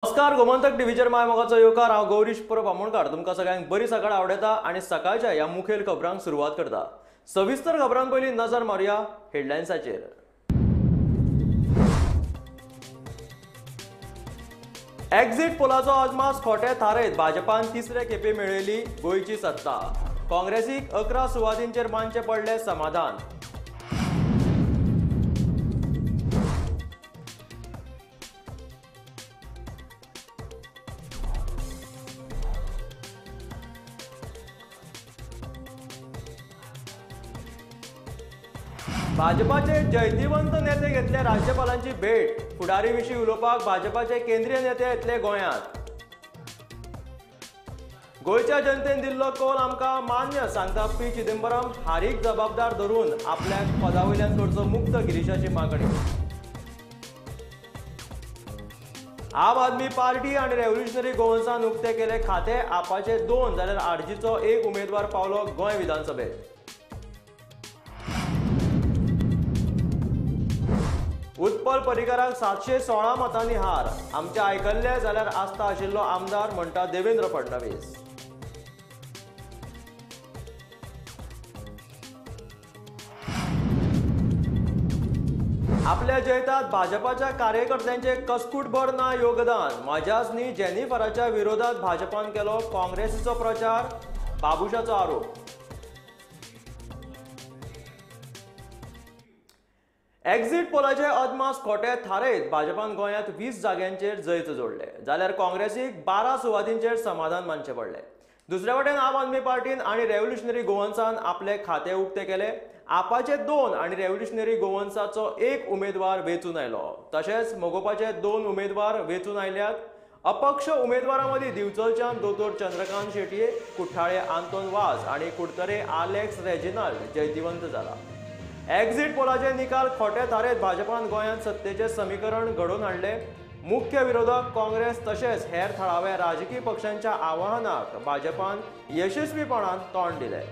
नमस्कार, गोमंतक टीव्हीचेर मायमोगाचो येवकार। हांव गौरीश परब आमोणकार तुमकां सगळ्यांक बरी सकाळ आवडटा आनी सकाळच्या ह्या मुखेल खबरांक सुरवात करता। सविस्तर खबरांक पयलीं नजर मारया हेडलायन्साचेर। एक्झिट पोलाचो अदमास खोटे थारयत भाजपान तिसरे खेपे मेळयली गोंयची सत्ता। काँग्रेसीक 11 सुवातींचेर मानचें पडलें समाधान। भाजपाचे जैतिवंत नेते घेतले राज्यपालांची भेट। फुडारी विशीं उलोवपाक भाजपाचे केंद्रीय नेते येतले गोंयांत। गोंयच्या जनतेन दिल्लो कौल आमकां मान्य, सांगता पी चिदंबरम। हारीक जबाबदार धरून आपल्याक पदावयल्यान सोडचो मुक्त गिरीशाची मागणी। आम आदमी पार्टी आनी रेव्होल्युशनरी गोवन्सान उक्ते केले खाते। आपाचे 2 जाल्यार आरजीचो 1 उमेदवार पावलो गोंय विधानसभेत। उत्पल पर्रीकाराक 716 मतांनी हार। आमचे आयकल्ले जाल्यार आस्था आशिल्लो आमदार, म्हणटा देवेंद्र फडणवीस। आपल्या जैतात भाजपाच्या कार्यकर्त्यांचे कस्कूटभर ना योगदान। मजाच न्ही, जेनिफराच्या विरोधात भाजपान केलो काँग्रेसीचो प्रचार, बाबुशाचो आरोप। एक्झिट पोलाचे अदमास खोटे थारयत भाजपान गोंयांत 20 जाग्यांचेर जैत जोडले, जाल्यार काँग्रेसीक 12 सुवातींचेर समाधान मानचें पडलें। दुसरे वटेन आम आदमी पार्टीन आनी रेव्होल्युशनरी गोवन्सान आपले खाते उक्ते केले। आपाचे 2 आनी रेव्होल्युशनरी गोवन्साचो 1 उमेदवार वेंचून आयलो। तशेंच मोगोपाचे 2 उमेदवार वेंचून आयल्यात। अपक्ष उमेदवारां मदीं दिवचलच्यान दोतोर चंद्रकांत शेटये, कुठ्ठाळे आंतोन वाज आनी कुडतरे आलेक्स रेजिनाल्ड जैतिवंत जाला। एक्झिट पोलाचे निकाल खोटे थारयत भाजपान गोंयांत सत्तेचें समीकरण घडोवन हाडले। मुख्य विरोधक काँग्रेस तशेंच हेर थळाव्या राजकीय पक्षांच्या आवाहनाक भाजपान यशस्वीपणान तोंड दिलें।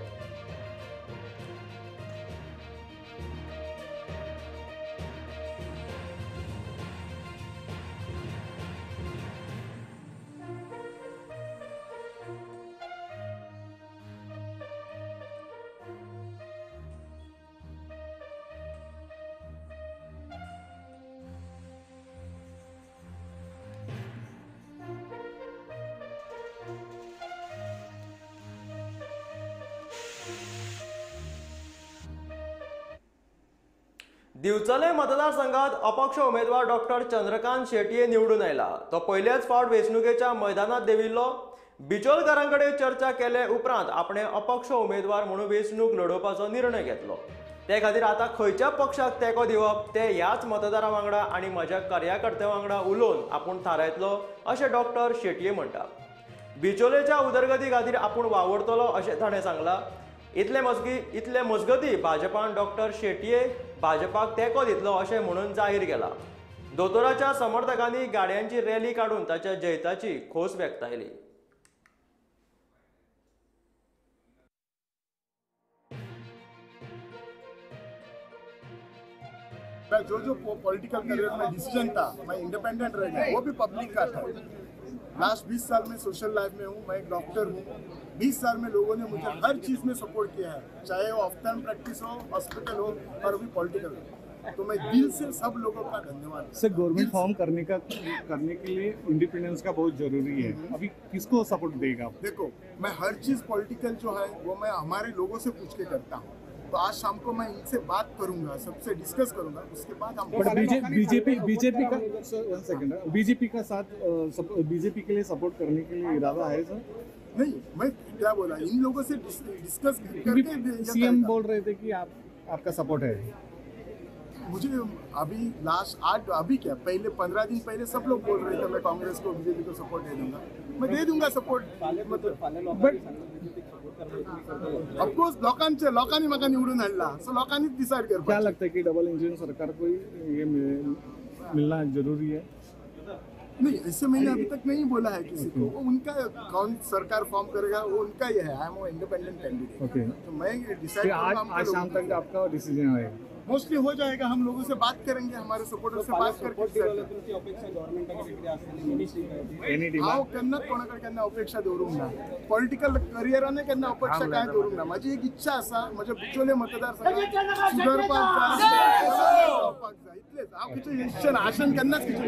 दिवचले मतदारसंघात अपक्ष उमेदवार डॉक्टर चंद्रकांत शेटये निवडून आयला। तो पयलेच फावट वेंचणुकेच्या मैदानात देविल्लो। बिचोलकारांकडेन चर्चा केले उपरांत आपणे अपक्ष उमेदवार म्हणून वेंचणूक लडोवपाचो निर्णय घेतलो। ते खातीर आतां खंयच्या पक्षाक तेंको दिवप तें ह्याच मतदारां वांगडा आनी म्हज्या कार्यकर्त्यां वांगडा उलोवन आपूण थारायतलो, अशें डॉक्टर शेटये म्हणटा। बिचोलेच्या उदरगती खातीर आपूण वावुरतलो अशें ताणें सांगलां। इतले मजगतीं भाजपान डॉक्टर शेटये भाजपाक तेंको दितलो अशें म्हणून जाहीर केला। दोतोराच्या समर्थकांनी गाडयांची रॅली काडून ताच्या जैताची खोस व्यक्तायली। जो पॉलिटिकल करियर में डिसीजन था, मैं इंडिपेंडेंट रह गया, वो भी पब्लिक का था। लास्ट 20 साल में सोशल लाइफ में हूँ, मैं एक डॉक्टर हूँ। 20 साल में लोगों ने मुझे हर चीज़ में सपोर्ट किया है, चाहे वो ऑफ्थन प्रैक्टिस हो, हॉस्पिटल हो और अभी पॉलिटिकल हो। तो मैं दिल से सब लोगों का धन्यवाद। सर, गवर्नमेंट फॉर्म करने के लिए इंडिपेंडेंस का बहुत जरूरी है। अभी किसको सपोर्ट देगा? देखो, मैं हर चीज़ पॉलिटिकल जो है वो मैं हमारे लोगों से पूछ के करता हूँ। तो आज शाम को मैं इनसे बात करूंगा, सबसे डिस्कस करूंगा, उसके बाद हम बीजेपी के लिए सपोर्ट करने के लिए इरादा है सर? नहीं, मैं क्या बोला, इन लोगों से डिस्कस करके सीएम बोल रहे थे कि आपका सपोर्ट है। मुझे अभी अभी क्या, पहले 15 दिन पहले सब लोग बोल रहे थे मैं कांग्रेस को, बीजेपी को सपोर्ट दे दूंगा। मैं दे दूंगा सपोर्ट, ऑफकोर्स लोकांनी म्हाका निवडून हाडला, सो लोकांनीच डिसाइड करपाचें। क्या लगता है कि डबल इंजन सरकार को ये मिलना जरूरी है? नहीं, ऐसे मैंने अभी तक नहीं बोला है किसी को। वो उनका कौन सरकार फॉर्म करेगा वो उनका ही है। I am independent candidate. Okay, तो मैं डिसाइड आज शाम तक आपका डिसीजन आएगा? मोस्टली हो जाएगा, हम लोगों से बात करेंगे, हमारे सपोर्टर से बात करके हांव केन्नाच कोणाकडे केन्ना अपेक्षा दवरूंक ना, पॉलिटिकल करियरान केन्ना अपेक्षा काय दवरूंक ना। माझी एक इच्छा आसा म्हज्या बिचोले मतदारसंघात सुदारपाक जाय, इतलेंच। हांव कितें इच्छा ना, आशन केन्नाच कितें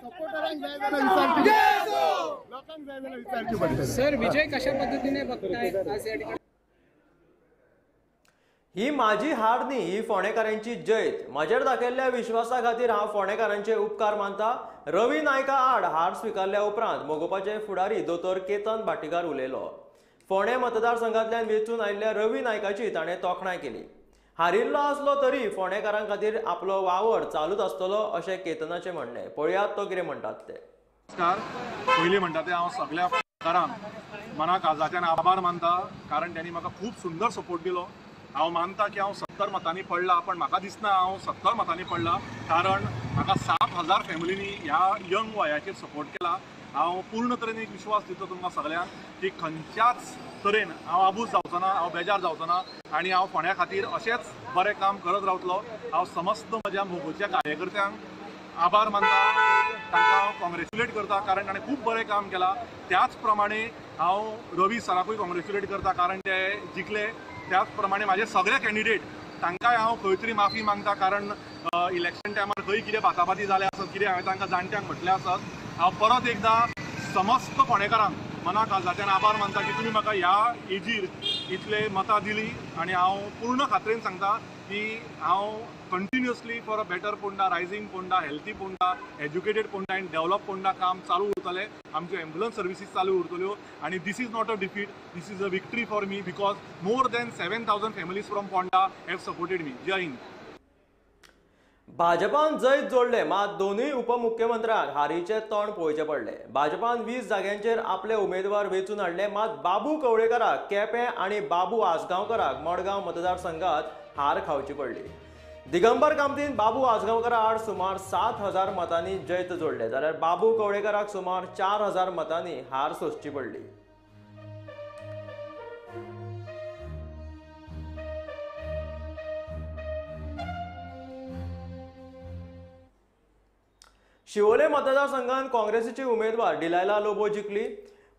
सपोर्टरांक जाय जाल्यार विचारची, लोकांक जाय जाल्यार विचारची पडटलें। सर, विजय कशा पद्धतीने बघताय आज या ठिकाणी? ही माझी हार न्ही, ही फोंडेकारांची जैत। म्हजेर दाखयल्ल्या विश्वासा खातीर हांव फोंडेकारांचे उपकार मानता। रवी नायका आड हार स्विकारल्या उपरांत मोगोपाचे फुडारी दोतोर केतन भाटीकार उलयलो। फोंडे मतदारसंघांतल्यान वेंचून आयिल्ल्या रवी नायकाची ताणें तोखणाय केली। हारिल्लो आसलो तरी फोंडेकारां खातीर आपलो वावर चालूच आसतलो अशें केतनाचें म्हणणें। पळयात तो कितें म्हणटात ते। नमस्कार। पयलीं म्हणटा ते हांव सगळ्या फोंडेकारांक मना काळजाच्यान आभार मानता, कारण त्यांनी म्हाका खूब सुंदर सपोर्ट दिलो। हांव मानता की हांव 70 मतांनी पडला, पण म्हाका दिसना हांव 70 मतांनी पडला, कारण म्हाका 7,000 फॅमिलींनी ह्या यंग वयाचेर सपोर्ट केला। हांव पूर्ण तरेन एक विश्वास दिता तुमकां सगळ्यांक की खंयच्याच तरेन हांव आबूज जावचो ना, हांव बेजार जावचो ना, आनी हांव फोंड्या खातीर अशेंच बरें काम करत रावतलो। हांव समस्त म्हज्या मोगोच्या कार्यकर्त्यांक आभार मानता, तांकां हांव कॉंग्रेच्युलेट करता, कारण ताणें खूब बरें काम केलां। त्याच प्रमाणे हांव रवी सराकूय कॉंग्रेच्युलेट करता, कारण ते जिखले। त्याच प्रमाणे म्हाजे सगळे कॅन्डिडेट तांकांय हांव खंय तरी माफी मागता, कारण इलेक्शन टायमार खंय कितें बाताबाती जाले आसत, कितें हांवें तांकां जाणट्यांक म्हटलें आसत। हांव परत एकदां समस्त फोंडेकारांक मना काळजाच्यान आभार मानता की तुमी म्हाका ह्या एजीर इतले मतां दिली, आनी हांव पूर्ण खात्रेन सांगता की हांव continuously for a better Ponda, rising Ponda, healthy Ponda, educated Ponda and develop Ponda काम चालू उरतलें। आमच्यो एम्ब्युलन्स सर्विसीस चालू उरतल्यो, आनी this is not a defeat, this is a victory for me, because more than 7,000 families from Ponda have supported me. जय हिंद। भाजपान जैत जोडले, मात दोनूय उपमुख्यमंत्र्यांक हारीचे तोंड पळोवचें पडलें। भाजपान 20 जाग्यांचेर आपले उमेदवार वेंचून हाडले, मात बाबू कवळेकाराक केपें आनी बाबू आसगांवकाराक मडगांव मतदारसंघात हार खावची पडली। दिगंबर कामतीन बाबू आसगांवकारा आड सुमार 7,000 मतांनी जैत जोडले, जाल्यार बाबू कवळेकाराक सुमार 4,000 मतांनी हार सोंसची पडली। शिवोले मतदारसंघात काँग्रेसीची उमेदवार डिलायला लोबो जिखली।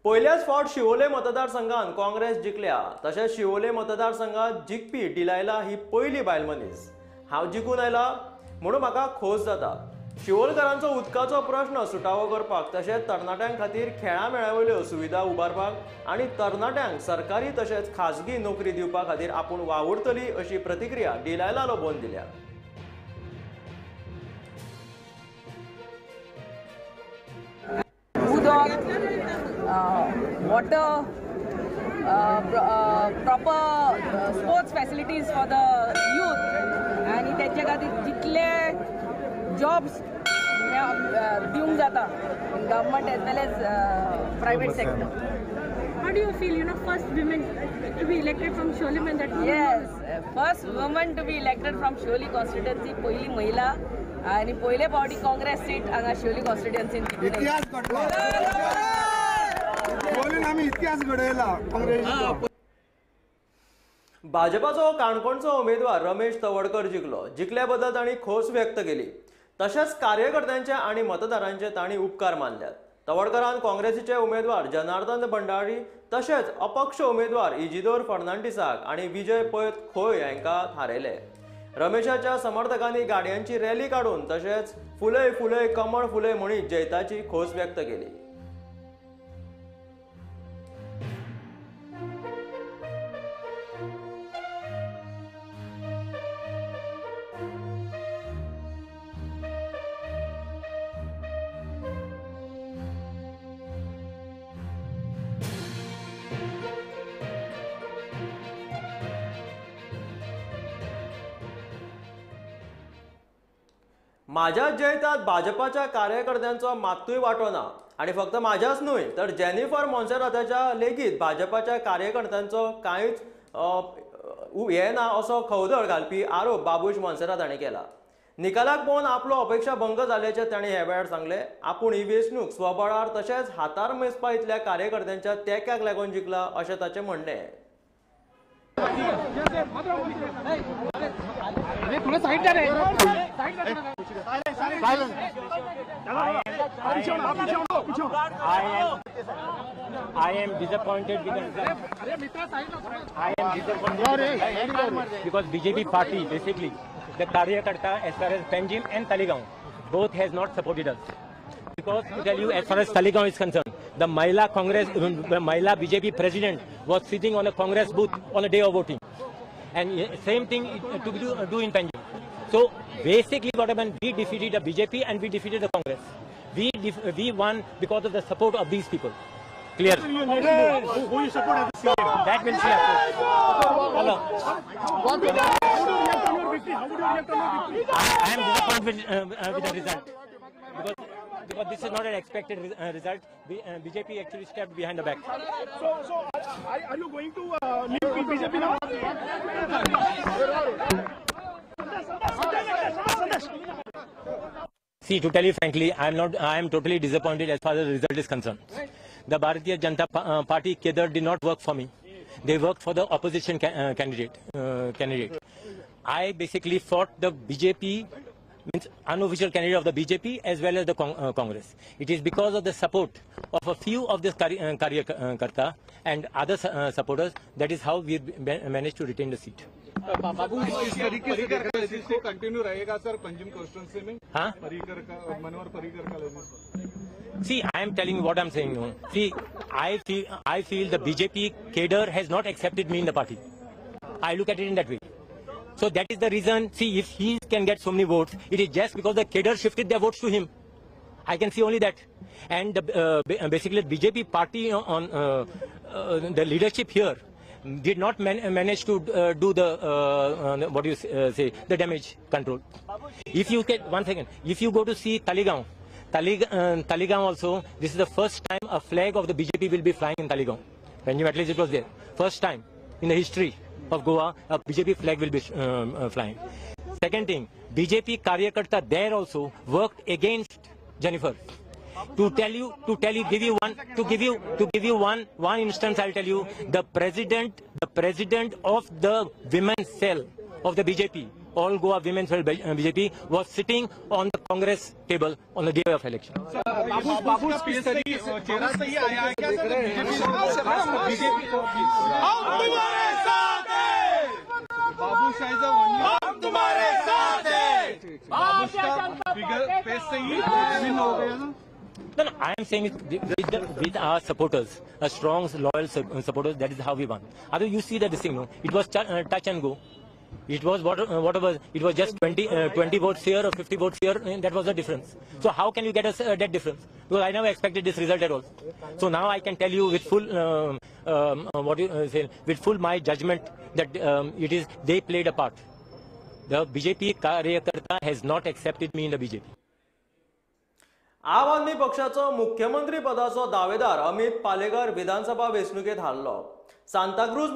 पयल्याच फावट शिवोले मतदारसंघात काँग्रेस जिखल्या, तशेंच शिवोले मतदारसंघात जिखपी डिलायला ही पयली बायल मनीस। हांव जिखून आयला म्हणून म्हाका खोस जाता। शिवोलकारांचो उदकाचो प्रश्न सुटावो करपाक, तशेंच तरणाट्यां खातीर खेळां मेळावयल्यो सुविधा उबारपाक आनी तरणाट्यांक सरकारी तशेंच खाजगी नोकरी दिवपा खातीर आपूण वावुरतली अशी प्रतिक्रिया डिलायला लोबोन दिल्या। water, proper sports facilities for the youth, आणि त्याच्या खातीर जितले jobs दिवंक जाता in government as well as private sector. How do you feel, first women to be elected from Sholim and that? Yes, first woman to be elected from Sholi constituency, पहिली महिला आणि पहिले पावटी काँग्रेस सीट हांगा शिवोली कॉन्स्टिट्युएन्सीन इतिहास घडला, आम्ही इतिहास घडयला काँग्रेसीचो। भाजपाचो काणकोणचो उमेदवार रमेश तवडकर जिखलो। जिखल्या बद्दल तांणी खोस व्यक्त केली, तशेंच कार्यकर्त्यांचे आनी मतदारांचे तांणी उपकार मानल्यात। तवडकरान काँग्रेसीचे उमेदवार जनार्दन भंडारी तशेंच अपक्ष उमेदवार इजिदोर फर्नांडिसाक आनी विजय पै खोय हांकां हारयले। रमेशाच्या समर्थकांनी गाडयांची रॅली काडून तशेंच फुलय फुलय कमळ फुलय म्हणीत जैताची खोस व्यक्त केली। माझ्या जैतात भाजपाच्या कार्यकर्त्यांचो मात्तूय वांटो ना, आणि फक्त माझ्याच न्हय तर जेनिफर मॉन्सेराताच्या लेगीत भाजपाच्या कार्यकर्त्यांचो कांयच हे ना असो खवदळ घालपी आरोप बाबूश मॉन्सेरात हांणी केला। निकालाक पळोवन आपलो अपेक्षा भंग जाल्याचें तांणी हे वेळार सांगलें। आपूण ही वेंचणूक स्वबळार तशेंच हातार मेजपा इतल्या कार्यकर्त्यांच्या तेंक्याक लागून जिखला अशें ताचें म्हणणें। थोड़ा साइड जा रहे I am disappointed with the result. I am disappointed because BJP party basically the Karyakarta as far as Panjim and Talegaon both has not supported us. Because to tell you, as far as Talegaon is concerned, the Mahila Congress, the Mahila BJP president was sitting on a Congress booth on the day of voting, and same thing to do in Panjim. So basically, what happened? We defeated the BJP and we defeated the Congress. We won because of the support of these people. Clear? Who you support at the same time? That will see after. I am disappointed with the result because this is not an expected result. BJP actually stepped behind the back. So are you going to leave BJP now? See, to tell you frankly, I am totally disappointed as far as the result is concerned. The Bharatiya Janata Party cadre did not work for me. They worked for the opposition candidate. I basically fought the BJP, means unofficial candidate of the BJP as well as the Congress. It is because of the support of a few of this Karyakarta and other supporters that is how we managed to retain the seat. बाबू इस तरीके से continue रहेगा sir Panjim constituency में? हाँ, मनोहर पर्रिकर का लेने. See, I am telling you what I am saying. See, I feel the BJP cadre has not accepted me in the party. I look at it in that way. So that is the reason. See, if he can get so many votes, it is just because the cadre shifted their votes to him. I can see only that. And basically, BJP party on the leadership here did not manage to do the what do you say, the damage control. If you get one second, if you go to see Talegaon also, this is the first time a flag of the BJP will be flying in Talegaon. When at least it was there, first time in the history of Goa, a BJP flag will be flying. Second thing, BJP Karyakarta there also worked against Jennifer. To give you one instance, I'll tell you, the president of the women's cell of the BJP, all Goa women's cell BJP, was sitting on the Congress table on the day of election. No, I am saying with our supporters, strong, loyal supporters, that is how we won. Otherwise, you see that this thing, no? It was touch and go. It was whatever. It was just 20 votes here or 50 votes here, and that was the difference. So how can you get that difference? Because I never expected this result at all. So now I can tell you with full with full my judgment that they played a part. The BJP Karyakarta has not accepted me in the BJP. आम आदमी पक्षाचो मुख्यमंत्री पदाचो दावेदार अमित पालेकर विधानसभा वेंचणुकेत हारलो. सांताक्रूज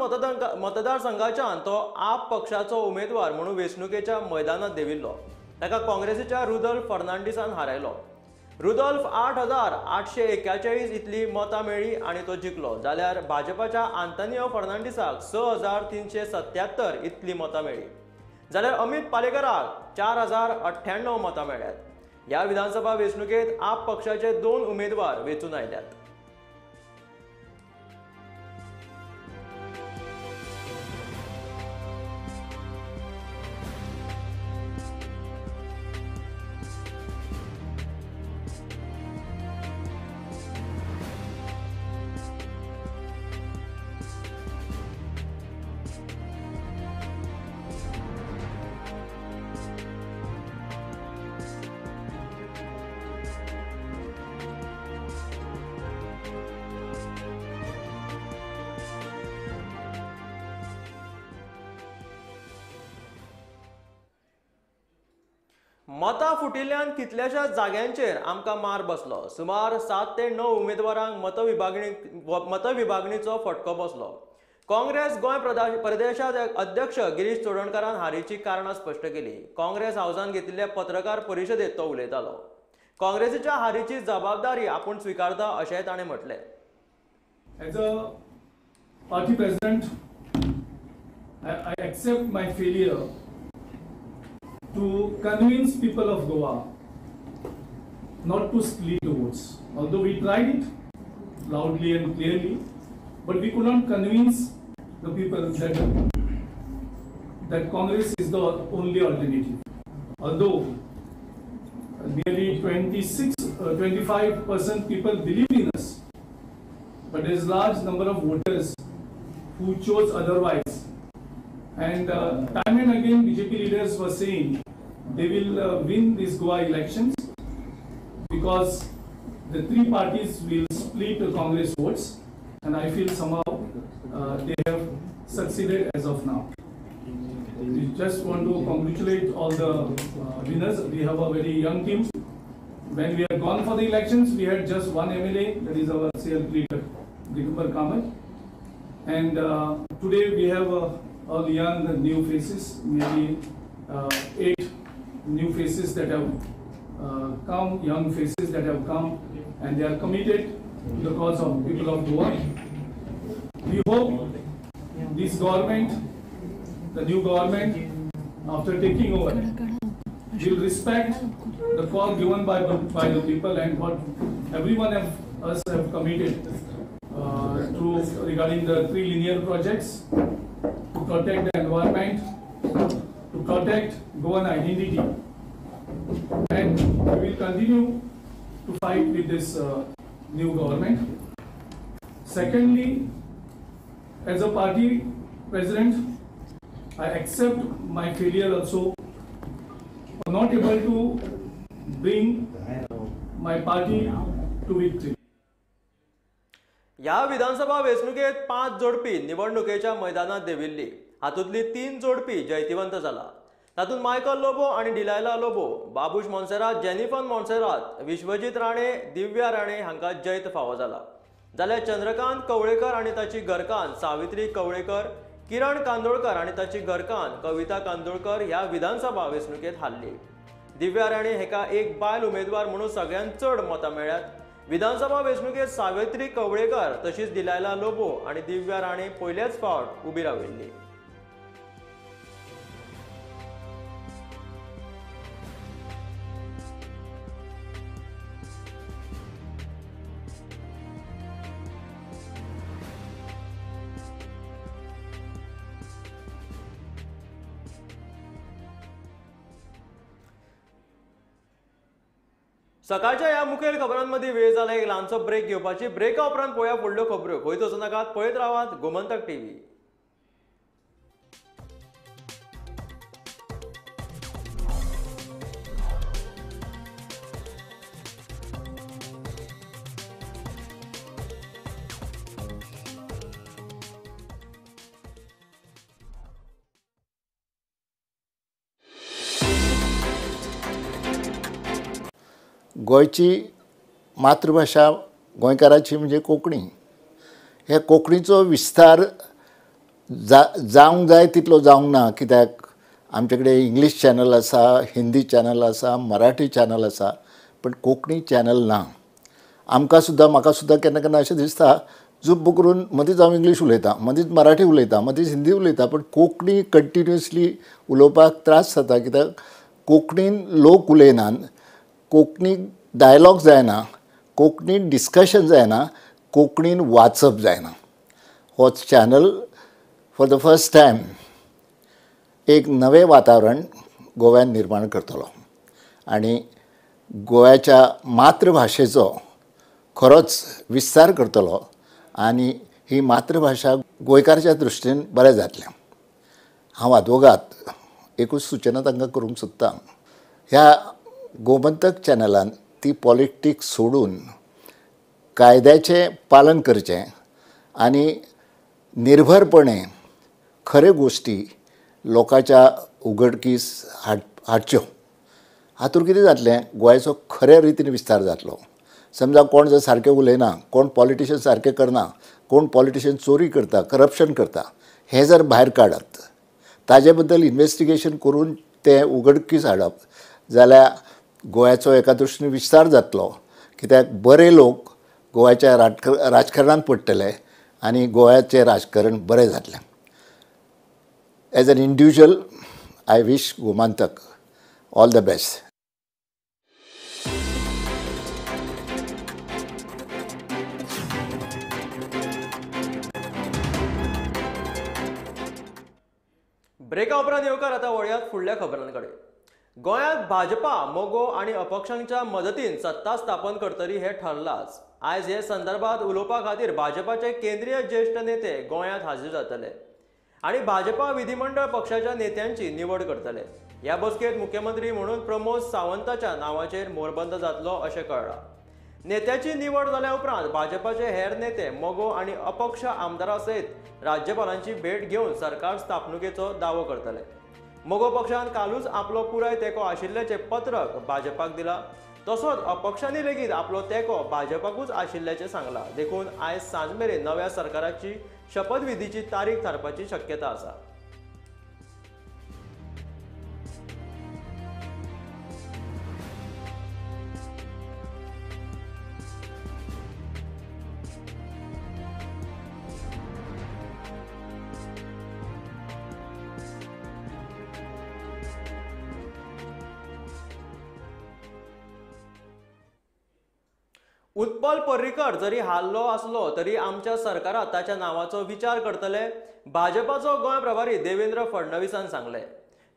मतदारसंघाच्यान तो आप पक्षाचो उमेदवार म्हणून वेंचणुकेच्या मैदानात देविल्लो. ताका काँग्रेसीच्या रुदोल्फ फर्नांडिसान हारयलो. रुदोल्फ 8,841 इतली मतां मेळ्ळी आनी तो जिखलो. जाल्यार भाजपाच्या आंतोनियो फर्नांडिसाक 6,377 इतली मतां मेळ्ळी. जाल्यार अमित पालेकराक 4,098 मतां मेळ्ळ्यात. ह्या विधानसभा वेंचणुकेत आप पक्षाचे 2 उमेदवार वेंचून आयल्यात. मतां फुटिल्ल्यान कितल्याशाच जाग्यांचेर आमकां मार बसलो. सुमार 7 ते 9 उमेदवारांक मतविभागणीचो फटको बसलो. काँग्रेस गोंय प्रदेशात अध्यक्ष गिरीश चोडणकरान हारीची कारणां स्पश्ट केली. काँग्रेस हाऊसान घेतिल्ले पत्रकार परिशदेत तो उलयतालो. काँग्रेसीच्या हारीची जबाबदारी आपूण स्वीकारता अशेंय ताणें म्हटलें. As a party president, I accept my failure to convince people of Goa not to split the votes. Although we tried it loudly and clearly, but we could not convince the people that Congress is the only alternative. Although nearly 25% people believe in us, but there is a large number of voters who chose otherwise. And time and again BJP leaders were saying they will win these Goa elections because the three parties will split the Congress votes, and I feel somehow they have succeeded as of now. We just want to congratulate all the winners. We have a very young team. When we had gone for the elections, we had just one MLA, that is our CL leader, Digambar Kamat. And today we have all young new faces, maybe 8 new faces that have come, young faces that have come, and they are committed to the cause of people of Goa. We hope this government, the new government, after taking over, will respect the call given by the people and what everyone of us have committed to regarding the 3 linear projects, to protect the environment, to protect Goan identity, and we will continue to fight with this new government. Secondly, as a party president, I accept my failure also for not able to bring my party to victory. ह्या विधानसभा वेंचणुकेत 5 जोडपी निवडणुकेच्या मैदानात देविल्ली. हातूंतली 3 जोडपी जैतिवंत जाला. तातूंत Michael Lobo आणि Delilah Lobo, Babush Monserrate, Jennifer Monserrate, Vishwajeet Rane, दिव्या राणे हांकां जैत फावो जाला. जाल्यार चंद्रकांत कवळेकर आणि ताची घरकान्न सावित्री कवळेकर, किरण कांदोळकर आणि ताची घरकान्न कविता कांदोळकर ह्या विधानसभा वेंचणुकेत हारली. दिव्या राणे हेका एक बायल उमेदवार म्हणून सगळ्यांत चड मतां मेळ्ळ्यात. विधानसभा वेंचणुकेत सावित्री कवळेकर तशीच डिलायला लोबो आणि दिव्या राणे पयलेच फावट उबी राविल्ली. सकाळच्या ह्या मुखेल खबरांमध्ये वेळ जाला एक ल्हानसो ब्रेक घेवपाची. ब्रेका उपरांत पळोवया फुडल्यो खबरो. खंय वचूं नाकात, पळयत रावात गोमंतक टीव्ही. गोंयची मातृभाषा गोंयकाराची म्हणजे कोंकणी. हे कोंकणीचो विस्तार जावंक जाय तितलो जावंक ना. कित्याक आमचे कडेन इंग्लीश चॅनल आसा, हिंदी चॅनल आसा, मराठी चॅनल आसा, पण कोंकणी चॅनल ना. आमकां सुद्दां, म्हाका सुद्दां केन्ना केन्ना अशें दिसता जुब्ब करून मदींच हांव इंग्लीश उलयतां, मदींच मराठी उलयतां, मदींच हिंदी उलयतां, पण कोंकणी कंटिन्युअसली उलोवपाक त्रास जाता. कित्याक कोंकणीन लोक उलयनात, कोंकणीक डायलॉग जायना, कोंकणीन डिस्कशन जायना, कोंकणीन वाचप जायना. हो channel for the first time एक नवें वातावरण गोव्यान निर्माण करतलो आनी गोव्याच्या मातृभाशेचो खरोच विस्तार करतलो आनी ही मातृभाशा गोंयकाराच्या दृश्टीन बरें जातलें. हांव आदवोगाद एकूच सूचना तांकां करूंक सोदतां. ह्या गोमंतक चॅनलान ती पॉलिटिक्स सोडून कायद्याचें पालन करचें आनी निर्भरपणे खऱ्यो गोश्टी लोकांच्या उगडकीस हाडच्यो. हातूंत कितें जातलें, गोंयचो खऱ्या रितीन विस्तार जातलो. समजा कोण जर सारकें उलयना, कोण पॉलिटिशियन सारकें करना, कोण पॉलिटिशियन चोरी करता, करप्शन करता, हें जर भायर काडत, ताजे बद्दल इन्वेस्टिगेशन करून तें उगडकीस हाडप, जाल्यार गोंयाचो एका दृश्टीन विस्तार जातलो. कित्याक बरे लोक गोंयाच्या राजकारणांत पडटले आनी गोंयाचें राजकारण बरें जातलें. As an individual, I wish Gomantak all the best. ब्रेका उपरांत येवकार आता वळयात फुडल्या खबरांकडे. गोंयांत भाजपा मोगो आणि अपक्षांच्या मदतीन सत्ता स्थापन करतली हे ठरलाच. आयज हे संदर्भात उलोवपा खातीर भाजपाचे केंद्रीय ज्येष्ठ नेते गोंयांत हाजीर जातले आणि भाजपा विधिमंडळ पक्षाच्या नेत्यांची निवड करतले. ह्या बसकेत मुख्यमंत्री म्हणून प्रमोद सावंताच्या नावाचेर मोरबंद जातलो अशें कळ्ळां. नेत्याची निवड जाल्या उपरांत भाजपाचे हेर नेते मोगो आणि अपक्ष आमदारां सयत राज्यपालांची भेट घेवन सरकार स्थापणुकेचो दावो करतले. मोगो पक्षान कालूच आपलो पुराय तेंको आशिल्ल्याचें पत्रक भाजपाक दिला. तसोच अपक्षांनी लेगीत आपलो तेंको भाजपाकूच आशिल्ल्याचें सांगलां. देखून आयज सांज मेरेन नव्या सरकाराची शपथविधीची तारीख थारपाची शक्यता आसा. उत्पल पर्रीकर जरी हारलो असलो तरी आमच्या सरकारात ताच्या नावाचो विचार करतले, भाजपाचो गोंय प्रभारी देवेंद्र फडणवीसान सांगले.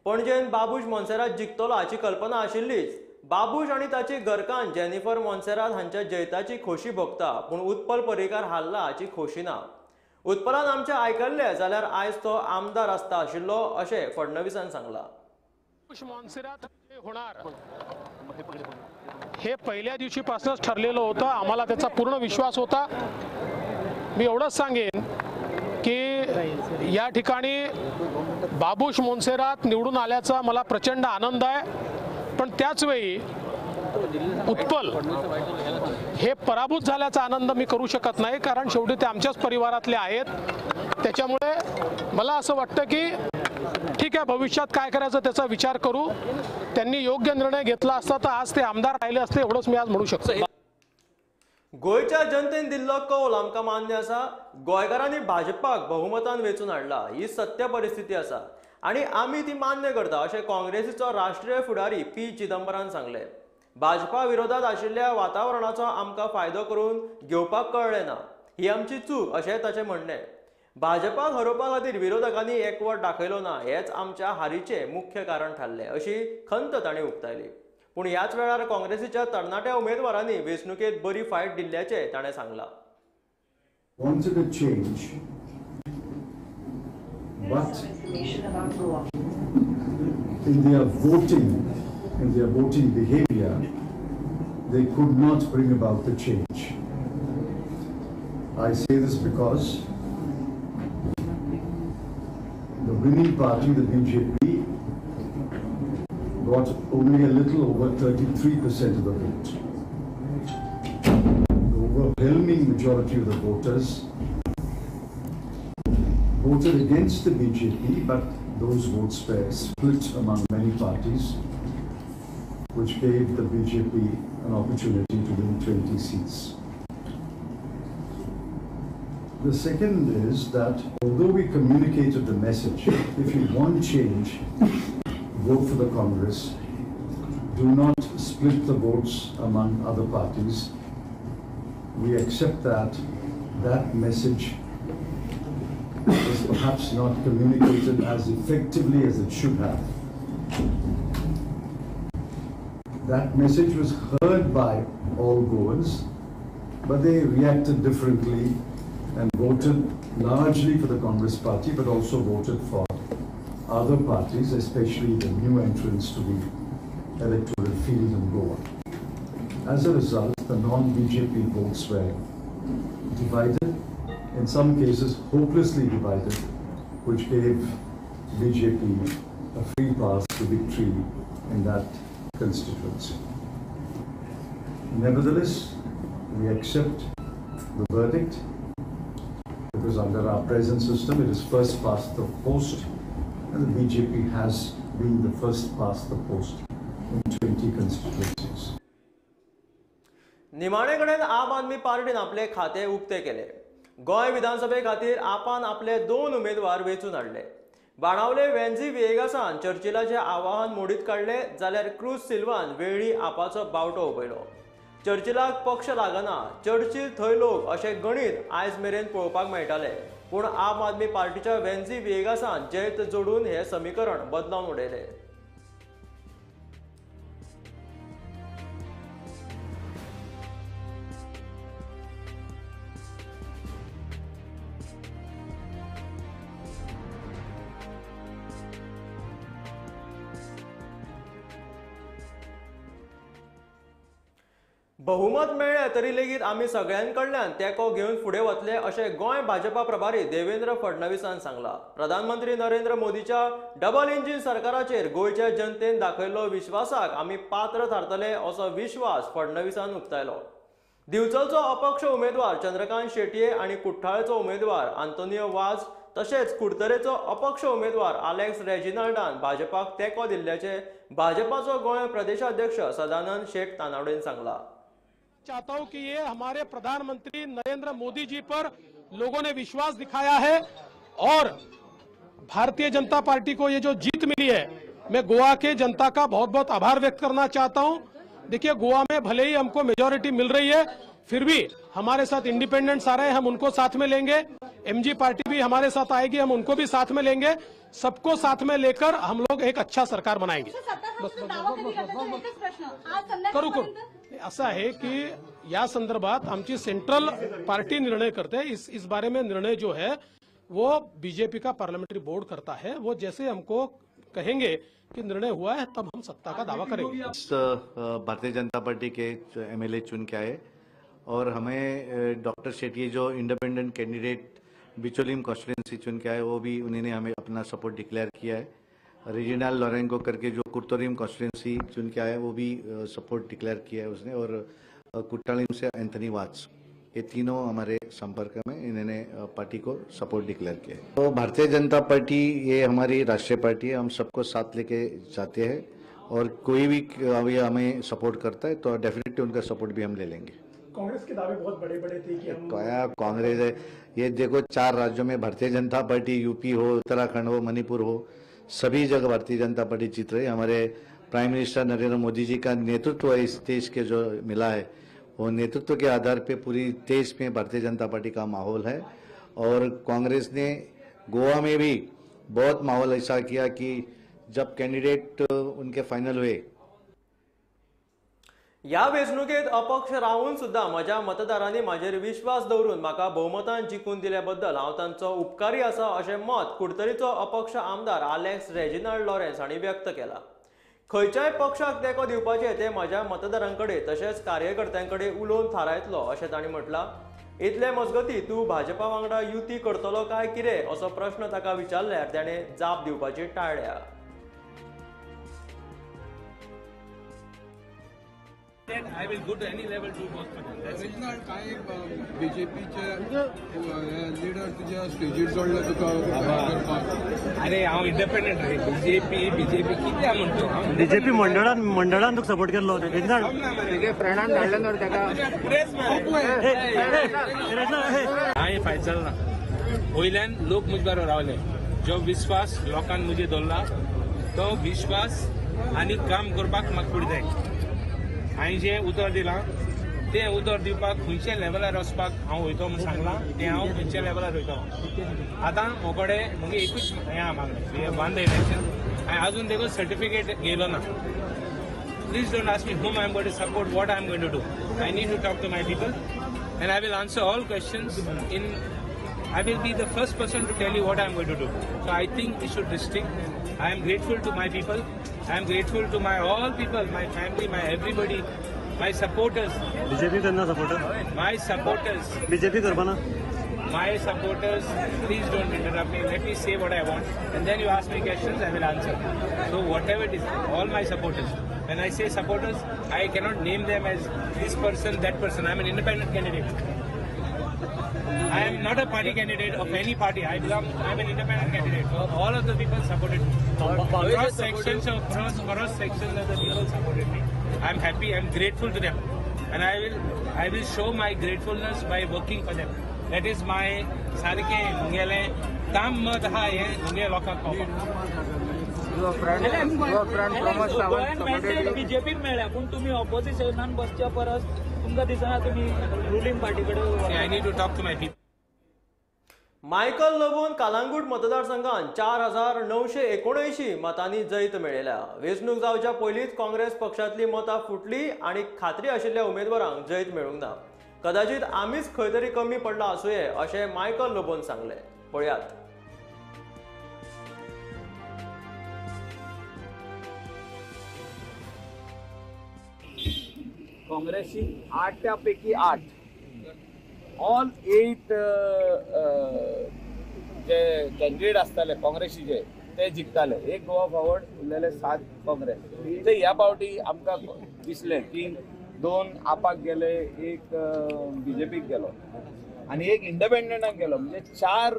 पणजेन बाबूश मोन्सेरात जिखतलो हाची कल्पना आशिल्लीच. बाबूश आनी ताची घरकान्न जेनिफर मोन्सेरात हांच्या जैताची खोशी भोगता, पूण उत्पल पर्रीकर हारला हाची खोशी ना. उत्पलान आमचे आयकल्ले जाल्यार आयज तो आमदार आसता आशिल्लो अशें फडणवीसान सांगलां. मोन्सेरात होणार हे पहिल्या दिवशीपासूनच ठरलेलं होतं. आम्हाला त्याचा पूर्ण विश्वास होता. मी एवढंच सांगेन की या ठिकाणी बाबूश मोन्सेरात निवडून आल्याचा मला प्रचंड आनंद आहे. पण त्याच वेळी उत्पल हे पराभूत झाल्याचा आनंद मी करू शकत नाही, कारण शेवटी ते आमच्याच परिवारातले आहेत. त्याच्यामुळे मला असं वाटतं की ठीक आहे, भविष्यात काय करायचं त्याचा विचार करू. त्यांनी योग्य निर्णय घेतला असता तर आज ते आमदार राहिले असते, एवढंच मी आज म्हणू शकतो. गोयच्या जनतेन दिल्लो कौल आमकां मान्य आसा. गोंयकारांनी भाजपाक बहुमतान वेचून हाडला ही सत्य परिस्थिती आसा आणि आमी ती मान्य करता अशें काँग्रेसीचो राष्ट्रीय फुडारी पी चिदंबरान सांगले. भाजपा विरोधात आशिल्ल्या वातावरणाचो आमकां फायदो करून घेवपाक कळ्ळें ना, ही आमची चूक अशें ताचें म्हणणें. भाजपाक हरोवपा खातीर विरोधकांनी एकवट दाखयलो ना हेच आमच्या हारीचे मुख्य कारण थारले अशी खंत ताणें उक्तायली. पूण ह्याच वेळार काँग्रेसीच्या तरणाट्या उमेदवारांनी वेंचणुकेत बरी फायट दिल्ल्याचे ताणें सांगलां. Wanted a change, but in their voting behavior, they could not bring about the change. I say this because the winning party, the BJP, got only a little over 33% of the vote. The overwhelming majority of the voters voted against the BJP, but those votes were split among many parties, which gave the BJP an opportunity to win 20 seats. The second is that although we communicated the message, if you want change, vote for the Congress, do not split the votes among other parties. We accept that message is perhaps not communicated as effectively as it should have. That message was heard by all Goans, but they reacted differently and voted largely for the Congress party, but also voted for other parties, especially the new entrants to the electoral field in Goa. As a result, the non-BJP votes were divided, in some cases hopelessly divided, which gave BJP a free pass to victory in that constituency. Nevertheless, we accept the verdict, because under our present system it is first past the post, and the BJP has been the first past the post in 20 constituencies. निमाणे कडेन आम आदमी पार्टीन आपले खाते उक्ते केले. गोंय विधानसभे खातीर आपान आपले 2 उमेदवार वेचून हाडले. बाणावले वेन्झी विएगासान चर्चिलाचे आवाहन मोडीत काडले जाल्यार क्रूज सिल्वान वेळी आपाचो बावटो उपयलो. चर्चिलाक पक्ष लागना, चर्चिल थंय लोक अशें गणीत आयज मेरेन पळोवपाक मेळटाले. पूण आम आदमी पार्टीच्या वेन्झी विएगासान जैत जोडून हे समीकरण बदलावन उडयले. बहुमत मेळ्ळे तरी लेगीत आमी सगळ्यांकडल्यान तेंको घेवन फुडें वतले अशें गोंय भाजपा प्रभारी देवेंद्र फडणवीसान सांगलां. प्रधानमंत्री नरेंद्र मोदीच्या डबल इंजिन सरकाराचेर गोंयच्या जनतेन दाखयल्लो विश्वासाक आमी पात्र थारतले असो विश्वास फडणवीसान उक्तायलो. दिवचलचो अपक्ष उमेदवार चंद्रकांत शेटये आनी कुठ्ठाळचो उमेदवार आंतोनियो वाझ तशेंच कुडतरेचो अपक्ष उमेदवार आलेक्स रेजिनाल्डान भाजपाक तेंको दिल्ल्याचे भाजपाचो गोंय प्रदेशाध्यक्ष सदानंद शेट तानावडेन सांगला. चाहता हूं कि ये हमारे प्रधानमंत्री नरेंद्र मोदी जी पर लोगों ने विश्वास दिखाया है और भारतीय जनता पार्टी को ये जो जीत मिली है, मैं गोवा के जनता का बहुत बहुत आभार व्यक्त करना चाहता हूं. देखिए, गोवा में भले ही हमको मेजॉरिटी मिल रही है, फिर भी हमारे साथ इंडिपेंडेंट्स आ रहे हैं, हम उनको साथ में लेंगे. एमजी पार्टी भी हमारे साथ आएगी, हम उनको भी साथ में लेंगे. सबको साथ में लेकर हम लोग एक अच्छा सरकार बनाएंगे. करू असं आहे की या संदर्भात आमची सेंट्रल पार्टी निर्णय करते है. इस बारे में निर्णय जो है वो बीजेपी का पार्लियामेंट्री बोर्ड करता है. वो जैसे हमको कहेंगे कि निर्णय हुआ है तब हम सत्ता का दावा करेंगे. भारतीय जनता पार्टी के एमएलए चुन के आए और हमें डॉक्टर शेट्टी जो इंडिपेंडेंट कैंडिडेट बिचोलिम कॉन्स्टिट्यूंसी चुन के आए, वो भी उन्होंने हमें अपना सपोर्ट डिक्लेयर किया है. रेजिनाल्ड लॉरेंको करके जो कुर्तोरिम कॉन्स्टिट्यूंसी चुन के आया, वो भी सपोर्ट डिक्लेयर किया है उसने. और कुट्टालिम से एंथनी वाच, ये तीनों हमारे संपर्क में, इन्होंने पार्टी को सपोर्ट डिक्लेयर किया है. तो भारतीय जनता पार्टी ये हमारी राष्ट्रीय पार्टी है, हम सबको साथ लेके जाते हैं और कोई भी अभी हमें सपोर्ट करता है तो डेफिनेटली उनका सपोर्ट भी हम ले लेंगे. कांग्रेस के दावे बहुत बड़े बड़े थे कि हम कांग्रेस है, ये देखो 4 राज्यों में भारतीय जनता पार्टी, यूपी हो, उत्तराखंड हो, मणिपुर हो, सभी जगह भारतीय जनता पार्टी जीत रही है. हमारे प्राइम मिनिस्टर नरेंद्र मोदी जी का नेतृत्व इस देश के जो मिला है, वो नेतृत्व के आधार पे पूरी देश में भारतीय जनता पार्टी का माहौल है. और कांग्रेस ने गोवा में भी बहुत माहौल ऐसा किया कि जब कैंडिडेट उनके फाइनल हुए. ह्या वेंचणुकेत अपक्ष रावून सुद्धा म्हज्या मतदारांनी म्हाजेर विश्वास दवरून म्हाका बहुमतान जिखून दिल्या बद्दल हांव तांचो उपकारी आसा अशें मत कुडतरीचो अपक्ष आमदार आलेक्स रेजिनाल्ड लॉरेन्स हांणी व्यक्त केलां. खंयच्याय पक्षाक तेंको दिवपाचें ते म्हज्या मतदारांकडेन तशेंच कार्यकर्त्यांकडेन उलोवन थारायतलो अशें तांणी म्हटलां. इतले मजगतीं तूं भाजपा वांगडा युती करतलो काय कितें असो प्रश्न ताका विचारल्यार ताणें जाप दिवपाची टाळ्ळ्या. I will go to any level to work for them. Reginald, काय बीजेपीचे लीडर तुझ्या स्टेजीर जोडले तुका करपाक? अरे हांव इंडिपेंडंट रे. बीजेपी कितें हांव म्हणतो? बीजेपी मंडळान तुका सपोर्ट केल्लो. तेगे फ्रेंडान धाडले न्हू तेका. हांवें फायद जाल ना. वयल्यान लोक मुजे बरोबर रावले. जो विश्वास लोकांनी मुजे दवरला, तो विश्वास आनी काम करपाक म्हाका फुडें जाय. हांवें जें उतर दिलां तें उतर दिवपाक खंयच्या लेवलार वचपाक हांव वयतो म्हूण सांगलां, तें हांव खंयच्या लेवलार वयतो. आतां म्हजे कडेन एकूच हें आहा मागणें, वन द इलेक्शन. हांवें आजून तेका सर्टिफिकेट घेयलो ना. Please don't ask me whom I am going to support, what I am going to do. I need to talk to my people and I will answer all questions I will be the first person to tell you what I am going to do. So I think we should restrict. I am grateful to my people. I am grateful to my all people, my family, my everybody, my supporters. BJP करना supporter. My supporters. BJP करवाना. My supporters, please don't interrupt me. Let me say what I want, and then you ask me questions, I will answer. So whatever it is, all my supporters. When I say supporters, I cannot name them as this person, that person. I am an independent candidate. I am not a party candidate of any party. I am an independent candidate. So all of the people supported me. Cross sections of the people supported me. I am happy. I am grateful to them, and I will show my gratefulness by working for them. That is my सारकें मुगेलें काम मत आहा हे मुगे लोकांक बीजेपीक मेळ्ळ्या पूण तुमी ऑपोजिशनान बसच्या परस तुमकां दिसना तुमी रुलींग पार्टी कडेन I need to talk to my people. Michael लोबोन कालांगूट मतदारसंघात 4,979 मतांनी जैत मेळयल्या. वेंचणूक जावच्या पयलींच काँग्रेस पक्षांतली मतां फुटली आनी खात्री आशिल्ल्या उमेदवारांक जैत मेळूंक ना. कदाचित आमीच खंय तरी कमी पडला आसुये अशें मायकल लोबोन सांगलें. पळयात. काँग्रेसची 8 पैकी 8 ऑल 8 जे कॅन्डिडेट आसताले काँग्रेसीचे ते जिखताले. एक गोवा फॉरवर्ड उरलेले 7 काँग्रेस. ते ह्या फावटी आमकां दिसलें की 2 आपाक गेले, एक बीजेपीक गेलो आनी एक इंडिपेंडंटाक गेलो. म्हणजे 4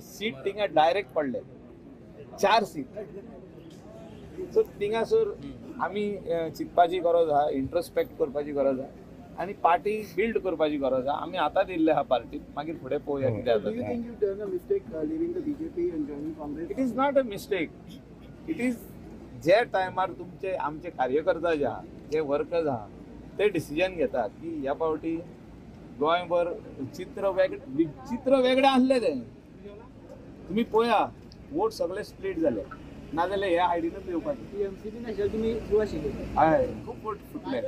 सीट थिंगा डायरेक्ट पडले. 4 सीट. सो थिंगासर आमी चिंतपाची गरज आहा, इंट्रोस्पेक्ट करपाची गरज आहा आनी पार्टी बिल्ड करपाची गरज आहा. आमी आतां दिल्ले आहा पार्टीक, मागीर फुडें पळोवया कितें जाता. It is not a mistake. It is जे टायमार तुमचे आमचे कार्यकर्ता जे आहा, जे वर्कर्स आहा, ते डिसिजन घेतात की ह्या फावटी गोंयभर चित्र वेगळें आसलें. तें तुमी पळया, वोट सगळे स्प्लीट जाले. नाजाल्यार ह्या आयडीनूच येवपाचें. तुमी हय, खूब वोट फुटले.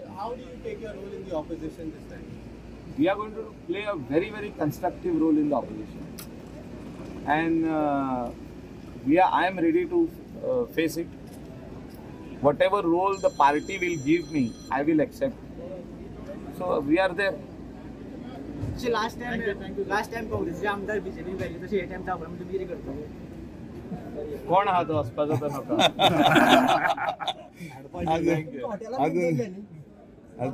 We are going to play a very, very constructive role in the opposition, and I am ready to face it. Whatever role the party will give me, I will accept. So we are there. Last time काँग्रेसचे आमदार BJP मेळ्ळे तशें हे time जावपाक तुमी कितें करतले? कोण आहा तो वचपाचो तो नका.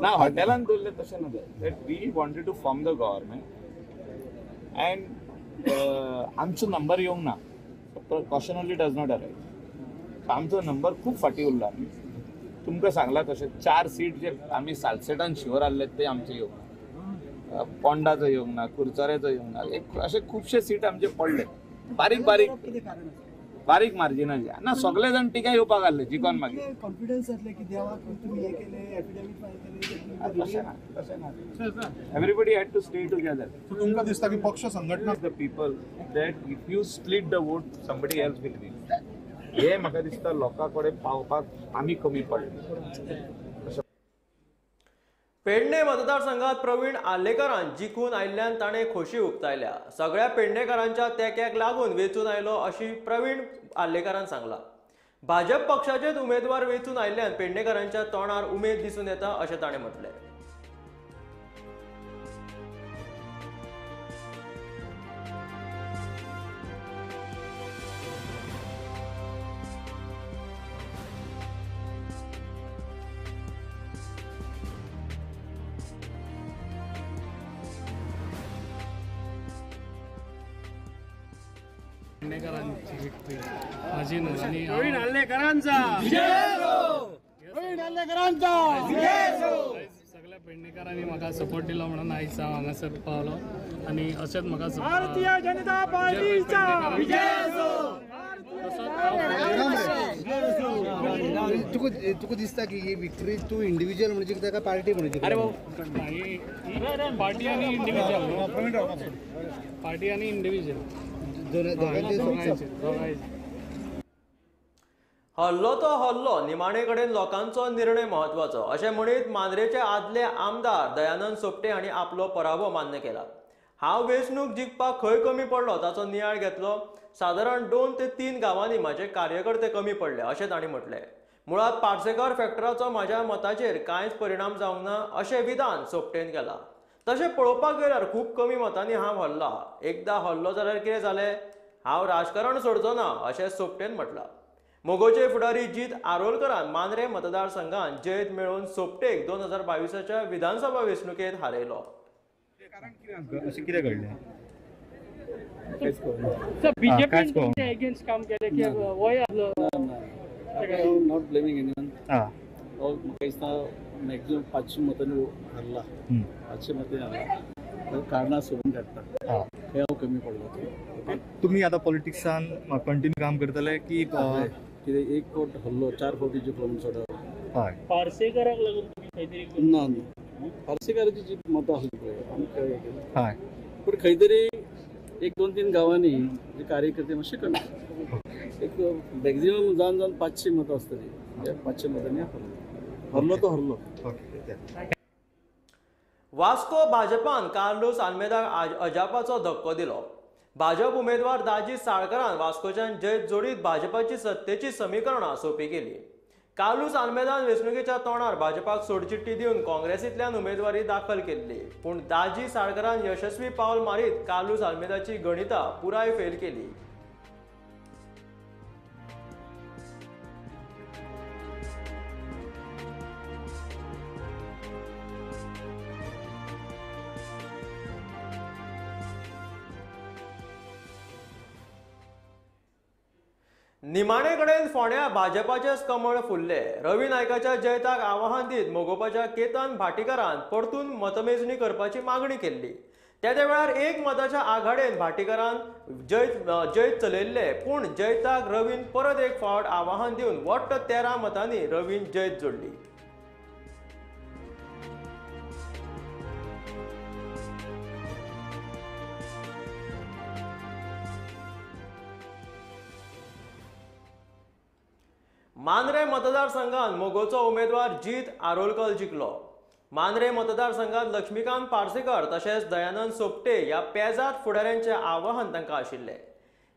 ना हॉटेलान दवरले तशें ना. That we wanted to form the government and आमचो नंबर येवंक ना. Precaution only does not arrive. आमचो नंबर खूब फाटी उरला. तुमकां सांगला तशें 4 सीट जे आमी सालसेटान शुअर आसले ते आमचे येवंक ना. पोंडाचो येवंक ना, कुरचोरेचो येवंक ना. अशे खुबशे सीट आमचे पडले. बारीक मार्जिनाचे. ना सगळे जाण टिका येवपाक आसले जिखोन मागीर. कॉन्फिडन्स जातले की देवाक तुमी हे केले, एफिडेविट फायल केले. तशें ना. Everybody had to stay together. तुमकां दिसता की पक्ष संघटना the people that if you split the vote somebody else will win. हे म्हाका दिसता लोकां कडेन पावपाक आमी कमी पडले. पेडणे मतदारसंघात प्रवीण आर्लेकरान जिखून आयिल्ल्यान ताणें खोशी उक्तायल्या. सगळ्या पेडणेकारांच्या तेंक्याक लागून वेंचून आयलो अशी प्रवीण आर्लेकरान सांगला. भाजप पक्षाचेच उमेदवार वेंचून आयिल्ल्यान पेडणेकारांच्या तोंडार उमेद दिसून येता अशें ताणें म्हटलें. पेडणेकरांची विक्ट्री माझी न्हू. आनी प्रवीण आर्लेकरांचा सगळ्या पेडणेकारांनी म्हाका सपोर्ट दिलो म्हणून आयज हांव हांगासर पावलो. आनी अशेंच म्हाका भारतीय जनता पार्टीचा तुका दिसता की ही विक्ट्री तू इंडिव्हिज्युअल म्हणजे ताका पार्टी म्हणजे? पार्टी आनी इंडिव्हिज्युअल हल्लो तो हल्लो, निमाणे कडेन लोकांचो निर्णय म्हत्वाचो अशें म्हणीत मांद्रेचे आदले आमदार दयानंद सोपटे हांणी आपलो पराभव मान्य केला. हांव वेंचणूक जिखपाक खंय कमी पडलो ताचो नियाळ घेतलो. सादारण 2 ते 3 गांवांनी म्हाजे कार्यकर्ते कमी पडले अशें तांणी म्हटलें. मुळात पार्सेकर फॅक्टराचो म्हाज्या मताचेर कांयच परिणाम जावंक ना अशें विधान सोपटेन केलां. तशें पळोवपाक गेल्यार खूब कमी मतांनी हांव हरला. एकदां हरलो जाल्यार कितें जालें? हांव राजकारण सोडचो ना अशें सोपटेन म्हटलां. मोगोचे फुडारी जीत आरोलकरान मांद्रे मतदारसंघात जैत मेळोवन सोपटेक 2022च्या विधानसभा वेंचणुकेंत हारयलो. अशें कितें घडलें? बीजेपी तुमच्या अगेन्स्ट काम केले की वय आसलो. Not blaming anyone. म्हाका दिसता मॅक्झिमम 500 मतांनी हारला. 500 मतांनी हारला. कारणां सोडून काडटा हे हांव कमी पडलो. तुम्ही आता पॉलिटिक्सान कंटिन्यू काम करतले की कितें एक फावट हरलो 4 फावटी जिखलो म्हूण सोडप. हय पार्सेकराक लागून तुम्ही काहीतरी ना पार्सेकाराची जी मतां आसली पळय आमकां हय पूण खंय तरी 1-2-3 गांवांनी जे कार्यकर्ते मातशे कमी एक मॅक्झिमम जावन 500 मतां आसतली. त्या 500 मतांनी हरलो तो हरलो. वास्को भाजपान कार्लोस आल्मेदाक अजापाचो धक्को दिलो. भाजप उमेदवार दाजी साळकरान वास्कोच्यान जैत जोडीत भाजपाची सत्तेची समीकरणां सोपी केली. कार्लोस आल्मेदान वेंचणुकेच्या तोंडार भाजपाक सोडचिठ्ठी दिवन काँग्रेसींतल्यान उमेदवारी दाखल केल्ली, पूण दाजी साळकरान यशस्वी पावल मारीत कार्लोस आल्मेदाची गणितां पुराय फेल केली. निमाणे कडेन फोंड्या भाजपाचेच कमळ फुल्ले. रवी नायकाच्या जैताक आवाहन दीत मोगोपाच्या केतन भाटीकारान परतून मतमेजणी करपाची मागणी केल्ली. त्या वेळार एक मताच्या आघाडेन भाटीकारान जैत चलयल्ले, पूण जैताक रवीन परत एक फावट आवाहन दिवन वट्ट 13 मतांनी रवीन जैत जोडली. मांद्रे मतदारसंघात मोगोचो उमेदवार जीत आरोलकर जिखलो. मांद्रे मतदारसंघात लक्ष्मीकांत पार्सेकर तशेंच दयानंद सोपटे ह्या पेजाद फुडाऱ्यांचे आवाहन तांकां आशिल्ले.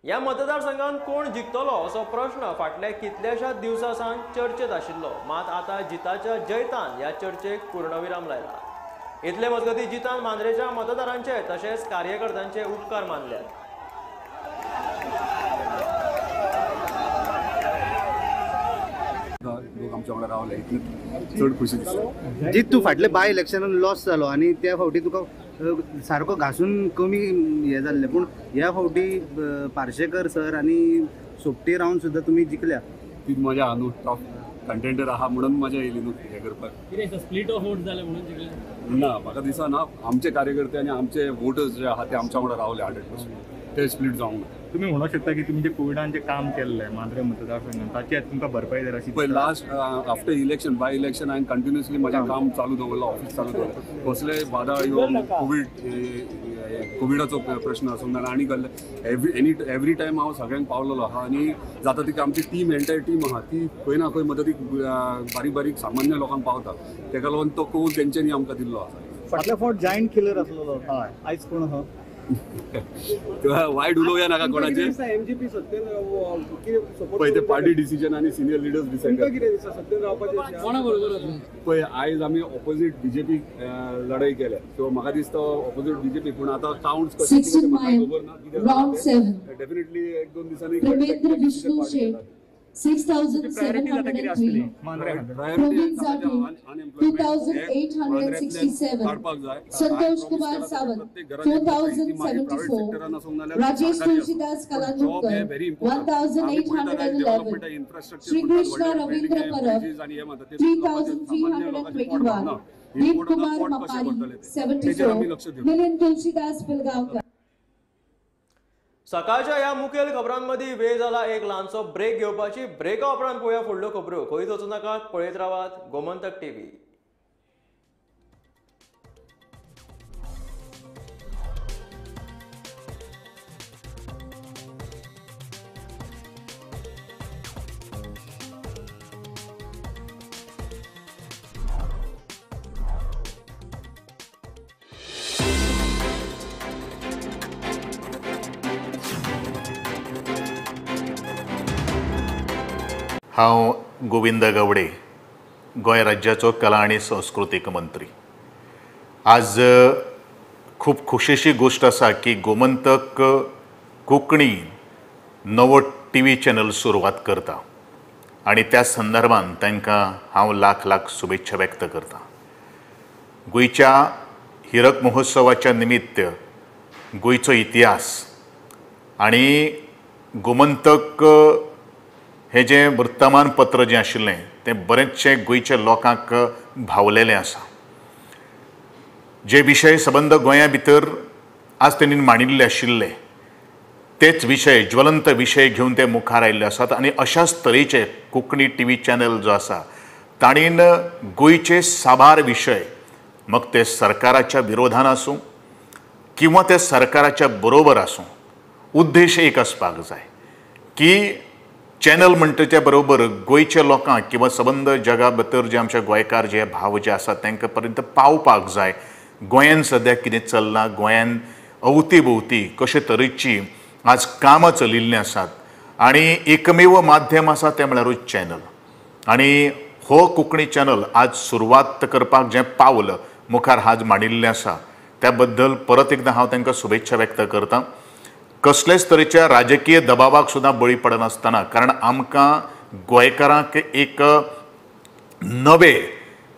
ह्या मतदारसंघात कोण जिखतलो असो प्रश्न फाटल्या कितल्याशाच दिवसांसावन चर्चेत आशिल्लो, मात आतां जिताच्या जैतान ह्या चर्चेक पूर्णविराम लायला. इतले मजगतीं जितान मांद्रेच्या मतदारांचे तशेंच कार्यकर्त्यांचे उपकार मानल्यात. लोक आमच्या वांगडा रावले चड खुशी दिसता. जीत तूं फाटले बाय इलेक्शनान लॉस जालो आनी त्या फावटी तुका सारको घासून कमी हे जाल्ले, पूण ह्या फावटी पार्सेकर सर आनी सोपटे रावन सुद्दां तुमी जिखल्या. ती मजा आहा न्हू, टॉप कंटेंडर आहा म्हणून मजा येयली न्हू हे करपाक. कितें स्प्लिट ऑफ वोट जाले म्हणून जिखले ना म्हाका दिसना. आमचे कार्यकर्ते आनी आमचे वोटर्स जे आहा ते आमच्या वांगडा रावले 100%. ते स्प्लिट जावंक ना. तुम्ही म्हणू शकता की तुम्ही जे कोविडान जे काम केल्लें मांद्रे मतदारसंघात ताची तुमकां भरपाई जर अशी पळय last after election by election हांवें कंटिन्युअसली म्हजें काम चालू दवरलां, ऑफिस चालू दवरलें. कसले वादळ येवन कोविडाचो प्रश्न आसूंक ना आनी एवरी टायम हांव सगळ्यांक पावलेलो आहा. आनी जाता ती आमची टीम एंटायर टीम आहा ती खंय ना खंय मदतीक बारीक बारीक सामान्य लोकांक पावता. तेका लागून तो कोण तेंच्यांनी आमकां दिल्लो आसा. फाटल्या फावट जायंट किलर आसलो हय, आयज कोण आहा वायट उलोवया नाका कोणाचे. एमजीपी सत्तेन पळय ते पार्टी डिसिजन आनी सिनियर लिडर्स डिसायड करता. कितें दिसता सत्तेन रावपाचें कोणा बरोबर पळय आयज आमी ऑपोजीट बीजेपी लढाई केल्या, सो म्हाका दिसता ऑपोजीट बीजेपी. पूण आतां काउंट्स कशे म्हाका खबर ना. डेफिनेटली 1-2 दिसांनी 6,703. Provin Zati, 2,867. Santosh Kumar Sawant, 4,074. Rajesh Tulsidas Kalandurkar, 1,811. Shri Krishna Ravindra Parab, 3,321. Deep Kumar Mapari, 74. Milind Tulsidas Pilgaonkar. सकाळच्या ह्या मुखेल खबरांमदी वेळ जाला एक ल्हानसो ब्रेक घेवपाची. ब्रेका उपरांत पळोवया फुडल्यो खबरो. खंय वचूं नाकात, पळयत रावात गोमंतक टीव्ही. हांव गोविंद गवडे, गोंय राज्याचो कला आनी संस्कृतीक मंत्री. आज खूब खोशेची गोश्ट आसा की गोमंतक कोंकणी नवो टीव्ही चॅनल सुरवात करता आनी त्या संदर्भान तांकां हांव लाख लाख शुभेच्छा व्यक्त करतां. गोंयच्या हिरक महोत्सवाच्या निमित्त गोंयचो इतिहास आनी गोमंतक हें जें वर्तमानपत्र जें आशिल्लें तें बरेचशें गोंयच्या लोकांक भावलेलें आसा. जे विशय सबंद गोंया भितर आज त्यांनी मांडिल्ले आशिल्ले तेच विशय ज्वलंत विशय घेवन ते मुखार आयिल्ले आसात आनी अशाच तरेचे कोंकणी टीव्ही चॅनल जो आसा ताणीन गोंयचे साबार विशय मग ते सरकाराच्या विरोधान आसूं किंवा ते सरकाराच्या बरोबर आसूं उद्देश एक आसपाक जाय की चॅनल म्हणटाच्या बरोबर गोंयच्या लोकांक किंवा सबंद जगा भितर जे आमचे गोंयकार जे भाव जे आसात तांकां पर्यंत पावपाक जाय गोंयान सद्या कितें चल्लां गोंयान अवती भोवती कशे तरेची आज कामां चलिल्लीं आसात आनी एकमेव माध्यम आसा तें म्हळ्यारूच चॅनल आनी हो कोंकणी चॅनल आज सुरवात करपाक जें पावल मुखार आज मांडिल्लें आसा त्या बद्दल परत एकदा हांव तांकां शुभेच्छा व्यक्त करतां कसलेच तरेच्या राजकीय दबावाक सुद्दां बळी पडनासतना कारण आमकां गोंयकारांक एक नवे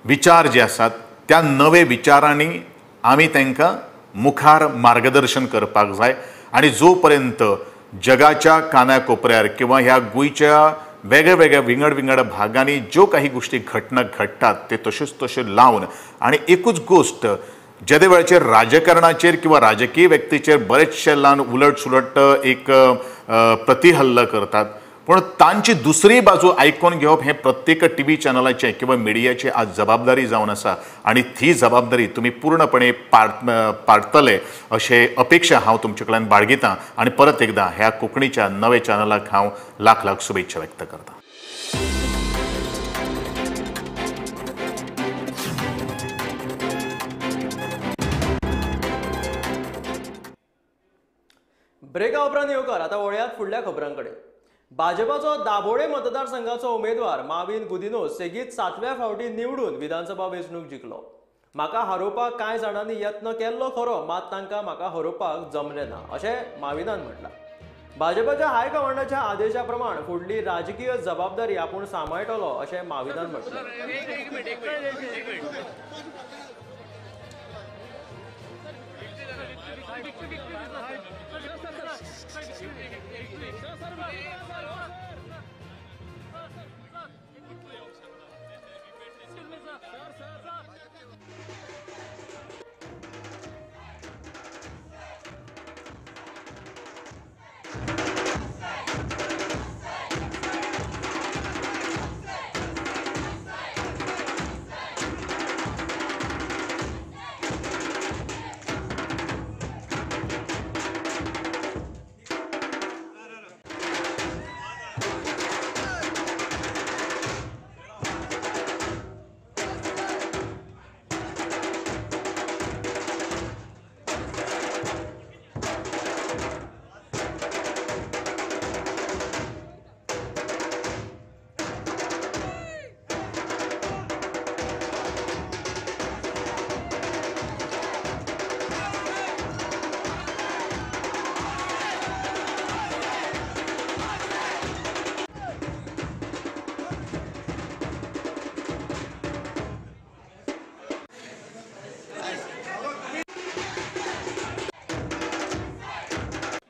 विचार जे आसात त्या नवे विचारांनी आमी तांकां मुखार मार्गदर्शन करपाक जाय आनी जो पर्यंत जगाच्या काना कोपऱ्यार किंवा ह्या गोंयच्या वेगळ्या वेगळ्या विंगड भागांनी ज्यो काही गोष्टी घडटात ते तश्योच तश्यो लावन आनी एकूच गोष्ट ज्या वेळाचेर राजकारणाचेर किंवा राजकीय व्यक्तीचेर बरेचशे लावन उलट सुलट एक प्रतिहल्ल करतात पण तांची दुसरी बाजू आयकून घेवप हे प्रत्येक टीव्ही चॅनलाचे किंवा मिडियाची आज जबाबदारी जावन आसा आणि ती जबाबदारी तुम्ही पूर्णपणे पाळटले अशे अपेक्षा हांव तुमचे कडल्यान बाळगितां आणि परत एकदा ह्या कोंकणीच्या नवे चॅनलाक हांव लाख लाख शुभेच्छा व्यक्त करतां. ब्रेका उपरांत येवकार आता वळयात फुडल्या खबरांकडे. भाजपाचो दाबोळे मतदारसंघाचो उमेदवार माविन गुदिन्हो सेगीत 7व्या फावटी निवडून विधानसभा वेंचणूक जिखलो. म्हाका हारोवपाक कांय जाणांनी यत्न केल्लो खरो मात तांकां म्हाका हारोवपाक जमलें ना अशें माविनान म्हटलां. भाजपाच्या हायकमांडाच्या आदेशा प्रमाण फुडली राजकीय जबाबदारी आपूण सांबाळटलो अशें माविनान म्हटलें.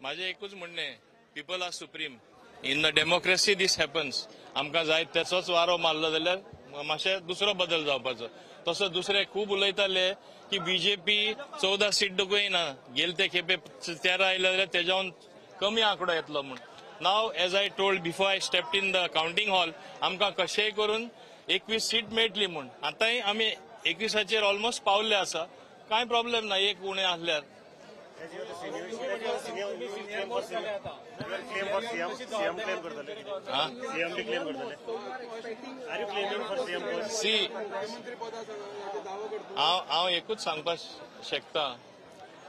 माझे एकूच म्हणणे people are supreme in the democracy this happens. आमकां जाय तेचोच वारो मारलो जाल्यार मातशें दुसरो बदल जावपाचो. तसो दुसरे खूब उलयताले की बीजेपी 14 सीट दाखयना गेले ते खेपे 13 आयले जाल्यार तेज्यावन कमी आंकडो येतलो म्हूण. Now as I told before I stepped in the counting hall आमकां कशेंय करून 21 सीट मेळटली म्हूण. आतांय आमी 21चेर ऑलमोस्ट पावल्ले आसा. कांय प्रॉब्लेम ना एक उणें आसल्यार. हांव एकूच सांगपाक शकता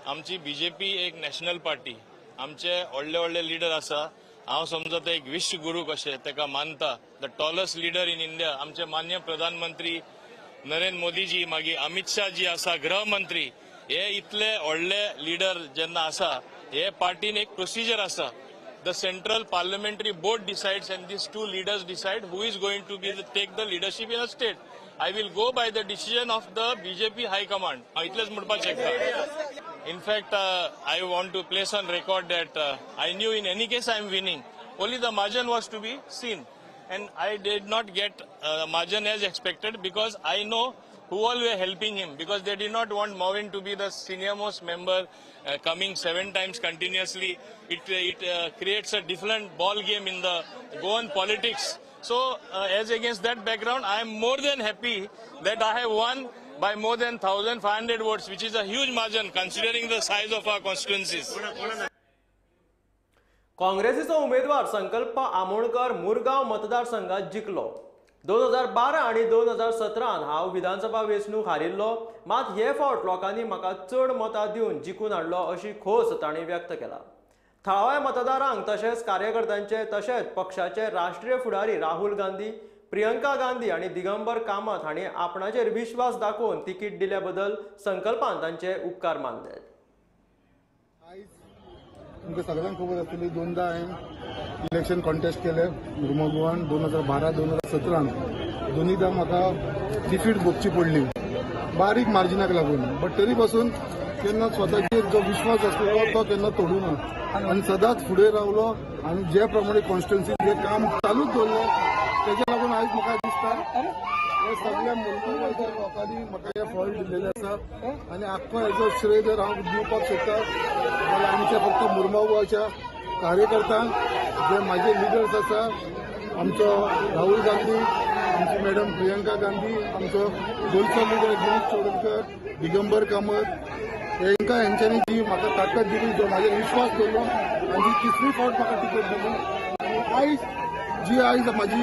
आमची बीजेपी एक नॅशनल पार्टी. आमचे व्हडले व्हडले लिडर आसा. हांव समजता एक विश्व गुरू कशें तेका मानता. The tallest leader in India आमचे मान्य प्रधानमंत्री नरेंद्र मोदीजी मागीर अमित शाह जी आसा गृहमंत्री हे इतले व्हडले लिडर जेन्ना आसा हे पार्टीन एक प्रोसिजर आसा. The central parliamentary board decides end these two leaders decide who is going to be take the leadership in a state. I will go by the decision of the BJP high command. इतलेच म्हणपाक शकता. In fact, I want to place on record that I knew in any case I am winning. Only the margin was to be seen, and I did not get margin as expected because I know who all were helping him, because they did not want Movin to be the senior most member coming 7 times continuously. It creates a different ball game in the Goan politics. So as against that background, I am more than happy that I have won by more than 1,500 votes, which is a huge margin considering the size of our constituencies. काँग्रेसीचो उमेदवार संकल्प आमोणकर मुरगांव मतदारसंघात जिखलो. 2012 आणि 2017 हांव विधानसभा वेंचणूक हारिल्लो, मात हे फावट लोकांनी म्हाका चड मतां दिवन जिखून हाडलो अशी खोस तांणी व्यक्त केला. थळाव्या मतदारांक तशेंच कार्यकर्त्यांचे तशेंच पक्षाचे राष्ट्रीय फुडारी राहुल गांधी, प्रियंका गांधी आणि दिगंबर कामत हांणी आपणाचेर विश्वास दाखोवन तिकीट दिल्या बद्दल संकल्पान तांचे उपकार मानले. तुमकां सगळ्यांक खबर आसतली 2दा हांवें इलेक्शन कॉन्टेस्ट केले मुर्मू गोवान 2012-2017 दोनीदा म्हाका डिफीट भोगची पडली बारीक मार्जिनाक लागून. बट तरी पासून केन्ना स्वताचेर जो विश्वास आसलो तो केन्ना तोडूं ना आनी सदांच फुडें रावलो आनी जे प्रमाणे कॉन्स्टिट्युन्सी जे काम चालूच दवरलें तेजे लागून आयज म्हाका दिसता हे सगळ्या मुर्मू गोंयच्या लोकांनी म्हाका हे फळ दिल्लेलें आसा आनी आख्खो हेजो श्रेय जर हांव दिवपाक सोदता जाल्यार आमच्या फक्त मुर्मू गोंयच्या कार्यकर्त्यांक जे माझे लिडर्स आसा आमचो राहुल गांधी, आमची मॅडम प्रियंका गांधी, आमचो गोंयचो लिडर गिरीश चोडणकर, दिगंबर कामत हेंकां हेंच्यांनी जी म्हाका ताकद दिली, जो म्हाजेर विश्वास दवरलो आनी जी 3री फावट म्हाका टिकेट दिली आनी आयज जी आयज म्हाजी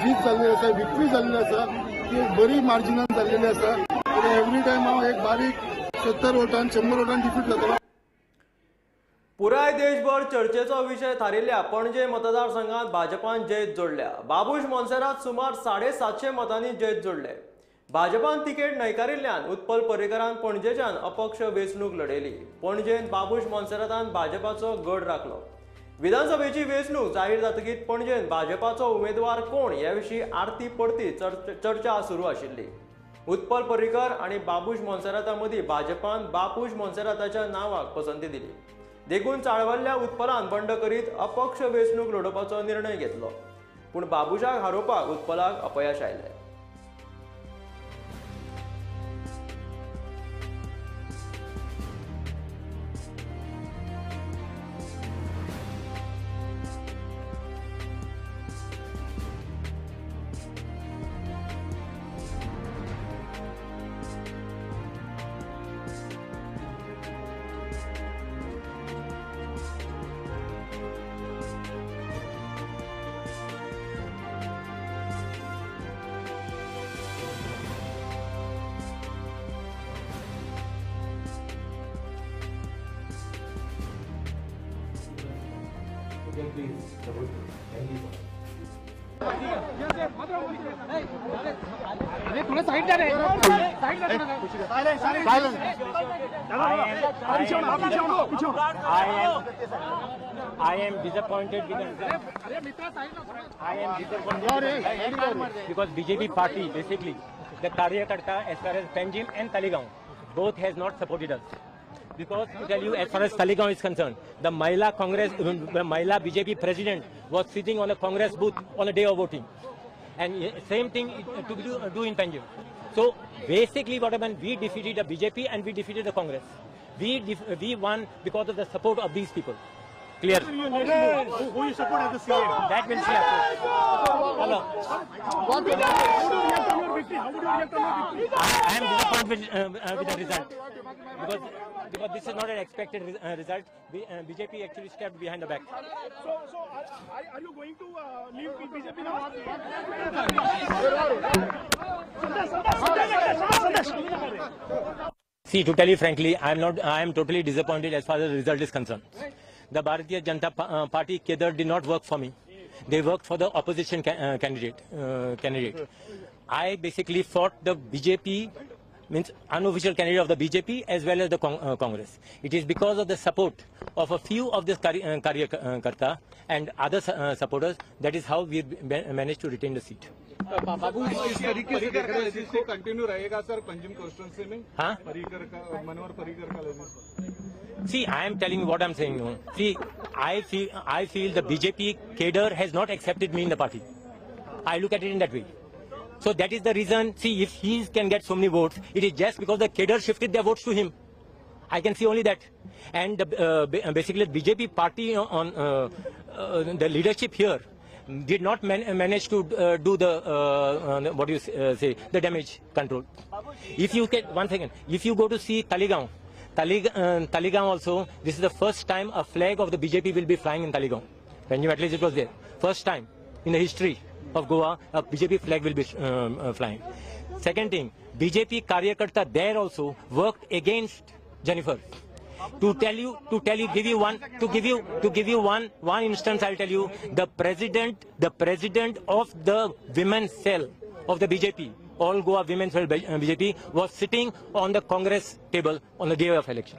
जीत जाल्ली आसा, विक्ट्री जाल्ली आसा ती एक बरी मार्जिनान जाल्लेली आसा. एवरी टायम हांव एक बारीक 70 वोटान 100 वोटान डिफीट जातलो. पुराय देशभर चर्चेचो विषय थारिल्ल्या पणजे मतदारसंघात भाजपान जैत जोडल्या. बाबूश मोन्सेरात सुमार 750 मतांनी जैत जोडले. भाजपान तिकेट न्हयकारिल्ल्यान उत्पल पर्रीकरान पणजेच्यान अपक्ष वेंचणूक लढयली. पणजेन बाबूश मोन्सेरातान भाजपाचो गड राखलो. विधानसभेची वेंचणूक जाहीर जातकीर पणजेन भाजपाचो उमेदवार कोण हे विशीं आरती पडती चर्चा सुरू आशिल्ली. उत्पल पर्रीकर आणि बाबूश मोन्सेराता मदीं भाजपान बाबूश मोन्सेराताच्या नावाक पसंती दिली. देखून चाळवल्ल्या उत्पलान बंड करीत अपक्ष वेंचणूक लडोवपाचो निर्णय घेतलो. पूण बाबूशाक हारोवपाक उत्पलाक अपयश आयलें. I am disappointed because BJP party basically the Karyakarta as far as Panjim and Talegaon both has not supported us. Because to tell you, as far as Talegaon is concerned, the Mahila BJP president was sitting on a Congress booth on a day of voting, and same thing to do in Panjim. So basically, what happened? We defeated the BJP and we defeated the Congress. We won because of the support of these people. Clear? Who you support as the CM? That will see after. Hello. How would you react on your victory? I am disappointed with the result because this is not an expected result. BJP actually stepped behind the back. So are you going to leave BJP now? See, to tell you frankly, I am totally disappointed as far as the result is concerned. The Bharatiya Janata Party Kedar did not work for me. They worked for the opposition candidate. I basically fought the BJP, means unofficial candidate of the BJP as well as the Congress. It is because of the support of a few of this Karyakarta and other supporters that is how we managed to retain the seat. बाबू इस तरीके से देखा continue रहेगा sir Panjim constituency में? हाँ? मनोहर पर्रीकर का legislation. See, I am telling you what I am saying. See, I feel the BJP cadre has not accepted me in the party. I look at it in that way. So that is the reason. See, if he can get so many votes, it is just because the cadre shifted their votes to him. I can see only that. And basically, the BJP party on the leadership here did not manage to do the what do you say, the damage control. If you get one second, if you go to see Talegaon also, this is the first time a flag of the BJP will be flying in Talegaon. When you at least it was there, first time in the history of Goa, a BJP flag will be flying. Second thing, BJP Karyakarta there also worked against Jennifer. To give you one instance, I'll tell you, the president of the women's cell of the BJP, all Goa women's cell BJP, was sitting on the Congress table on the day of election.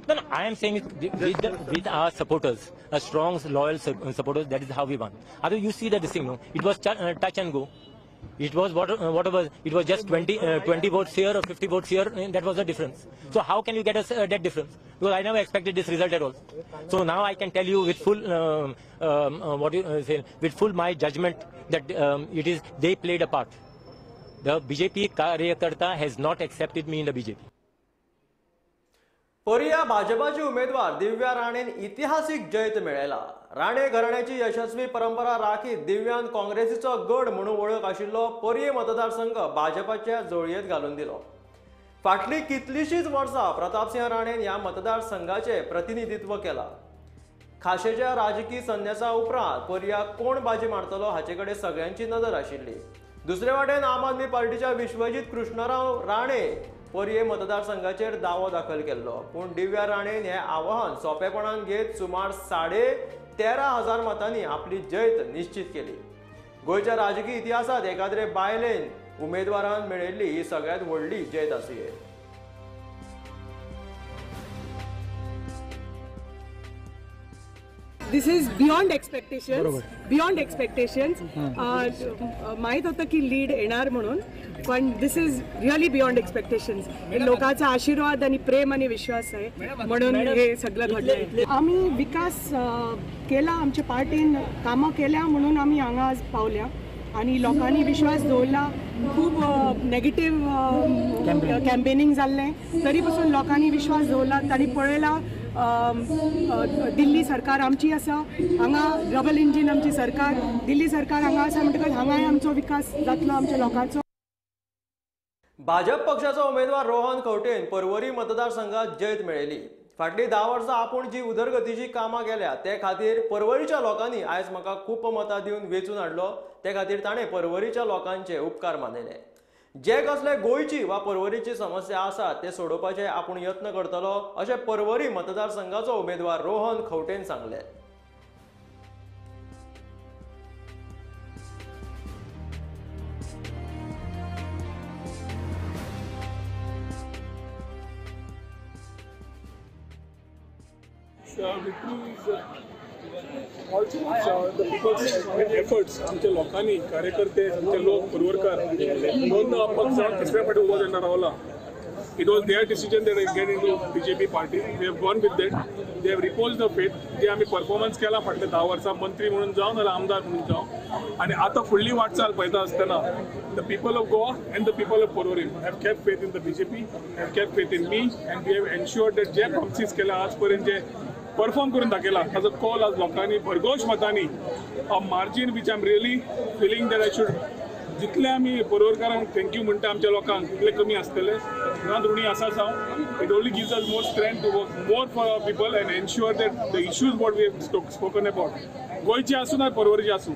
No, I am saying with our supporters, a strong, loyal supporters. That is how we won. Although you see that this thing, no, it was touch and go. It was whatever. It was just 20 votes here or 50 votes here. And that was the difference. So how can you get that difference? Because I never expected this result at all. So now I can tell you with full with full my judgment that they played a part. The BJP Karyakarta has not accepted me in the BJP. पर्या भाजपाची उमेदवार दिव्या राणेन इतिहासीक जैत मेळयला. राणे घराण्याची यशस्वी परंपरा राखीत दिव्यान काँग्रेसीचो गड म्हणून वळख आशिल्लो पर्ये मतदारसंघ भाजपाच्या जवळयेत घालून दिलो. फाटली कितलीशीच वर्सां प्रतापसिंह राणेन ह्या मतदारसंघाचे प्रतिनिधित्व केला. खाशेच्या राजकीय संन्यासा उपरांत पर्या कोण बाजी मारतलो हाचे कडेन सगळ्यांची नदर आशिल्ली. दुसरे वाटेन आम आदमी पार्टीच्या विश्वजीत कृष्णराव राणे पर्ये मतदारसंघाचेर दावो दाखल केल्लो. पूण दिव्या राणेन हें आवाहन सोंपेपणान घेत सुमार 13,500 मतांनी आपली जैत निश्चित केली. गोंयच्या राजकीय इतिहासात एखाद्रे बायलेन उमेदवारान मेळयल्ली ही सगळ्यांत व्हडली जैत आसी. This is beyond expectations. Beyond expectations. माहित होतं की लीड येणार म्हणून, पण दिस इज रिअली बियॉन्ड एक्सपेक्टेशन्स. लोकांचा आशीर्वाद आणि प्रेम आणि विश्वास आहे म्हणून हे सगळं घडलंय. आम्ही विकास केला, आमच्या पार्टीन कामं केल्या म्हणून आम्ही हांगा आज पावल्या आणि लोकांनी विश्वास दवरला. खूप नेगेटिव्ह कॅम्पेनिंग जाल्लें तरी पासून लोकांनी विश्वास दवरला. तांणी पळयला दिल्ली सरकार आमची आसा, हांगा डबल इंजीन आमची सरकार, दिल्ली सरकार हांगा आसा म्हणटकच हांगाय आमचो विकास जातलो आमच्या लोकांचो. भाजप पक्षाचो उमेदवार रोहन खंवटेन पर्वरी मतदारसंघात जैत मेळयली. फाटली 10 वर्सां आपूण जी उदरगतीची कामां केल्या ते खातीर पर्वरीच्या लोकांनी आयज म्हाका खूब मतां दिवन वेंचून हाडलो. ते खातीर ताणें पर्वरीच्या लोकांचे उपकार मानले. जे कसले गोंयची वा पर्वरीची समस्या आसात ते सोडोवपाचे आपूण यत्न करतलो अशें पर्वरी मतदारसंघाचो उमेदवार रोहन खंवटेन सांगले. the people's efforts, आमच्या लोकांनी, कार्यकर्ते, आमचे लोक, पर्वरकार दोन पक्ष तिसऱ्या फाटी उभो जाणार रावला. It was their decision that I get into BJP party. We have gone with that. They have reposed the faith. जे आम्ही परफॉर्मन्स केला फाटल्या 10 वर्सां मंत्री म्हणून जावं नाल्यार आमदार म्हणून जावं, आणि आता फुडली वाटचाल पळयता आसतना the people of Goa and the people of Porvorim have kept faith in the BJP, have kept faith in me, and we have ensured that जे प्रॉमिसेस केला आज पर्यंत जे परफॉर्म करून दाखयला ताजो कॉल आज लोकांनी भरघोश मतांनी a margin which I am really feeling that I should जितले आमी पर्वरकारांक थँक्यू म्हणटा आमच्या लोकांक तितले कमी आसतले. घरांत ऋणी आसाच हांव. It only gives us more strength to work more for our people and ensure that the issues what we have spoken about गोंयची आसूं ना पर्वरीची आसूं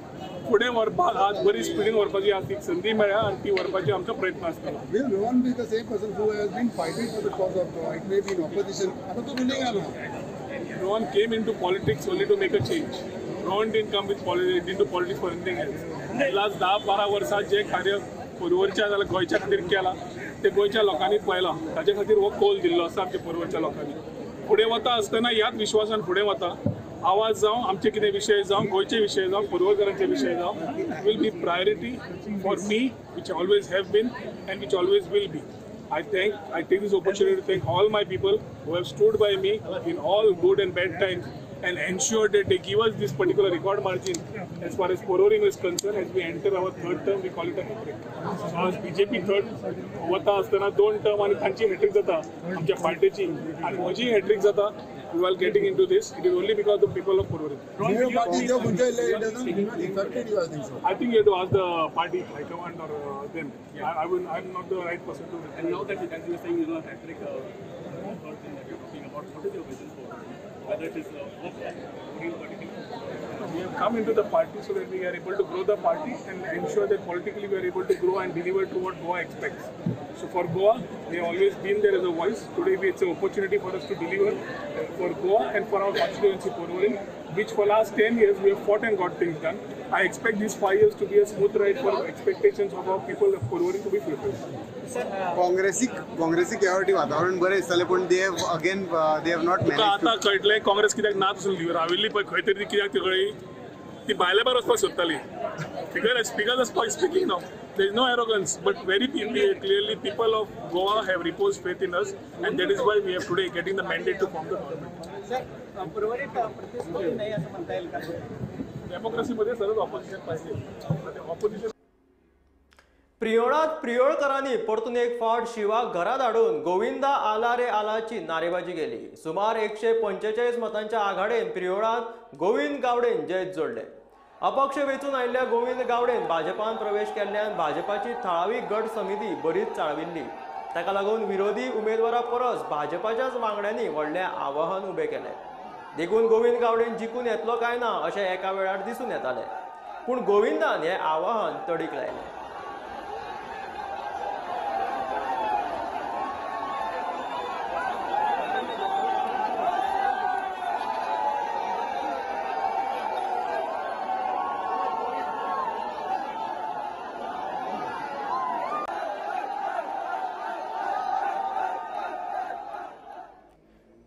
फुडें व्हरपाक आज बरी स्पिडीन व्हरपाची आज एक संदी मेळ्ळ्या आनी ती व्हरपाची आमचो प्रयत्न आसतलो. Will Rohan be the same person who has been fighting for the cause of Goa? It may be in opposition. आता तो ruling आलो. Rohan came into politics only to make a change. Rohan didn't come into politics for anything else. Last 10-12 वर्सां जे कार्य पर्वरच्या जाल्यार गोंयच्या खातीर केलां ते गोंयच्या लोकांनी पळयलां. ताचे खातीर हो कौल दिल्लो आसा आमच्या पर्वरच्या लोकांनी. फुडें वता आसतना ह्याच विश्वासान फुडें वता आवाज जावं, आमचे कितें विशय जावं, गोंयचे विशय जावं, पुर्वकारांचे विशय जावं, will be priority for me, which always have been and which always will be. I take this opportunity to thank all my people who have stood by me in all good and bad times and ensured that they give us this particular record margin as far as Pororing is concerned. As we enter our third term, we call it a hat-trick. So as BJP third वता असताना 2 term आणि तांची hat trick जाता आमच्या पार्टीची आणि म्हजी hat trick जाता. While getting into this, it is only because of the people of Pororing. I think you have to ask the party high-command or them. I'm not the right person to. And now that as you are saying, hat-trick, third thing that you're talking about, what is your vision for? Whether it is we have come into the party so that we are able to grow the party and ensure that politically we are able to grow and deliver to what Goa expects. So for Goa, we have always been there as a voice. Today it's an opportunity for us to deliver for Goa and for our constituency Pororing, which for last 10 years we have fought and got things done. I expect these 5 years to be a smooth ride for expectations of our people of Pororing to be fulfilled. काँग्रेसीक ह्या वाटी वातावरण बरें दिसतालें पण they have not manage. आतां कळटलें काँग्रेस कित्याक ना तसली राविल्ली पळय खंय तरी कित्याक ती कळ्ळी ती भायल्या भायर वचपाक सोदताली. Figures speaking now. There is no arrogance, but very clearly people of Goa have reposed faith in us, and that is why we are today getting the mandate to form the government. डेमोक्रेसीमध्ये सरळ opposition पाहिजे. Opposition प्रियोळात प्रियोळकरांनी परतून एक फावट शिवाक घरात हाडून गोविंदा आला रे आलाची नारेबाजी केली. सुमार 145 मतांच्या आघाडेन प्रियोळात गोविंद गावडेन जैत जोडले. अपक्ष वेचून आयिल्ल्या गोविंद गावडेन भाजपान प्रवेश केल्ल्यान भाजपाची थळावी गट समिती बरीच चाळविल्ली. ताका लागून विरोधी उमेदवारा परस भाजपाच्याच वांगड्यांनी व्हडलें आवाहन उबें केलें. देखून गोविंद गावडेन जिखून येतलो काय ना अशें एका वेळार दिसून येतालें, पूण गोविंदान हें आवाहन तडीक लायलें.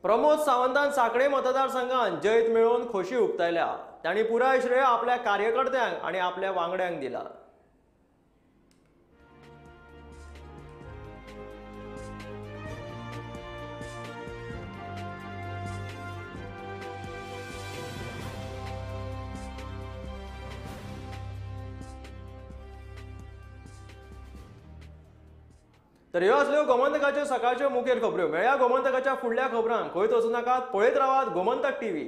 प्रमोद सावंतान सांखळे मतदारसंघात जैत मेळोवन खोशी उक्तायल्या. तांणी पुराय श्रेय आपल्या कार्यकर्त्यांक आनी आपल्या वांगड्यांक दिला. तर ह्यो असल्यो गोमंतकाच्यो सकाळच्यो मुखेल खबऱ्यो. मेळया गोमंतकाच्या फुडल्या खबरांक. खंयच वचूं नाकात, पळयत रावात गोमंतक टीव्ही.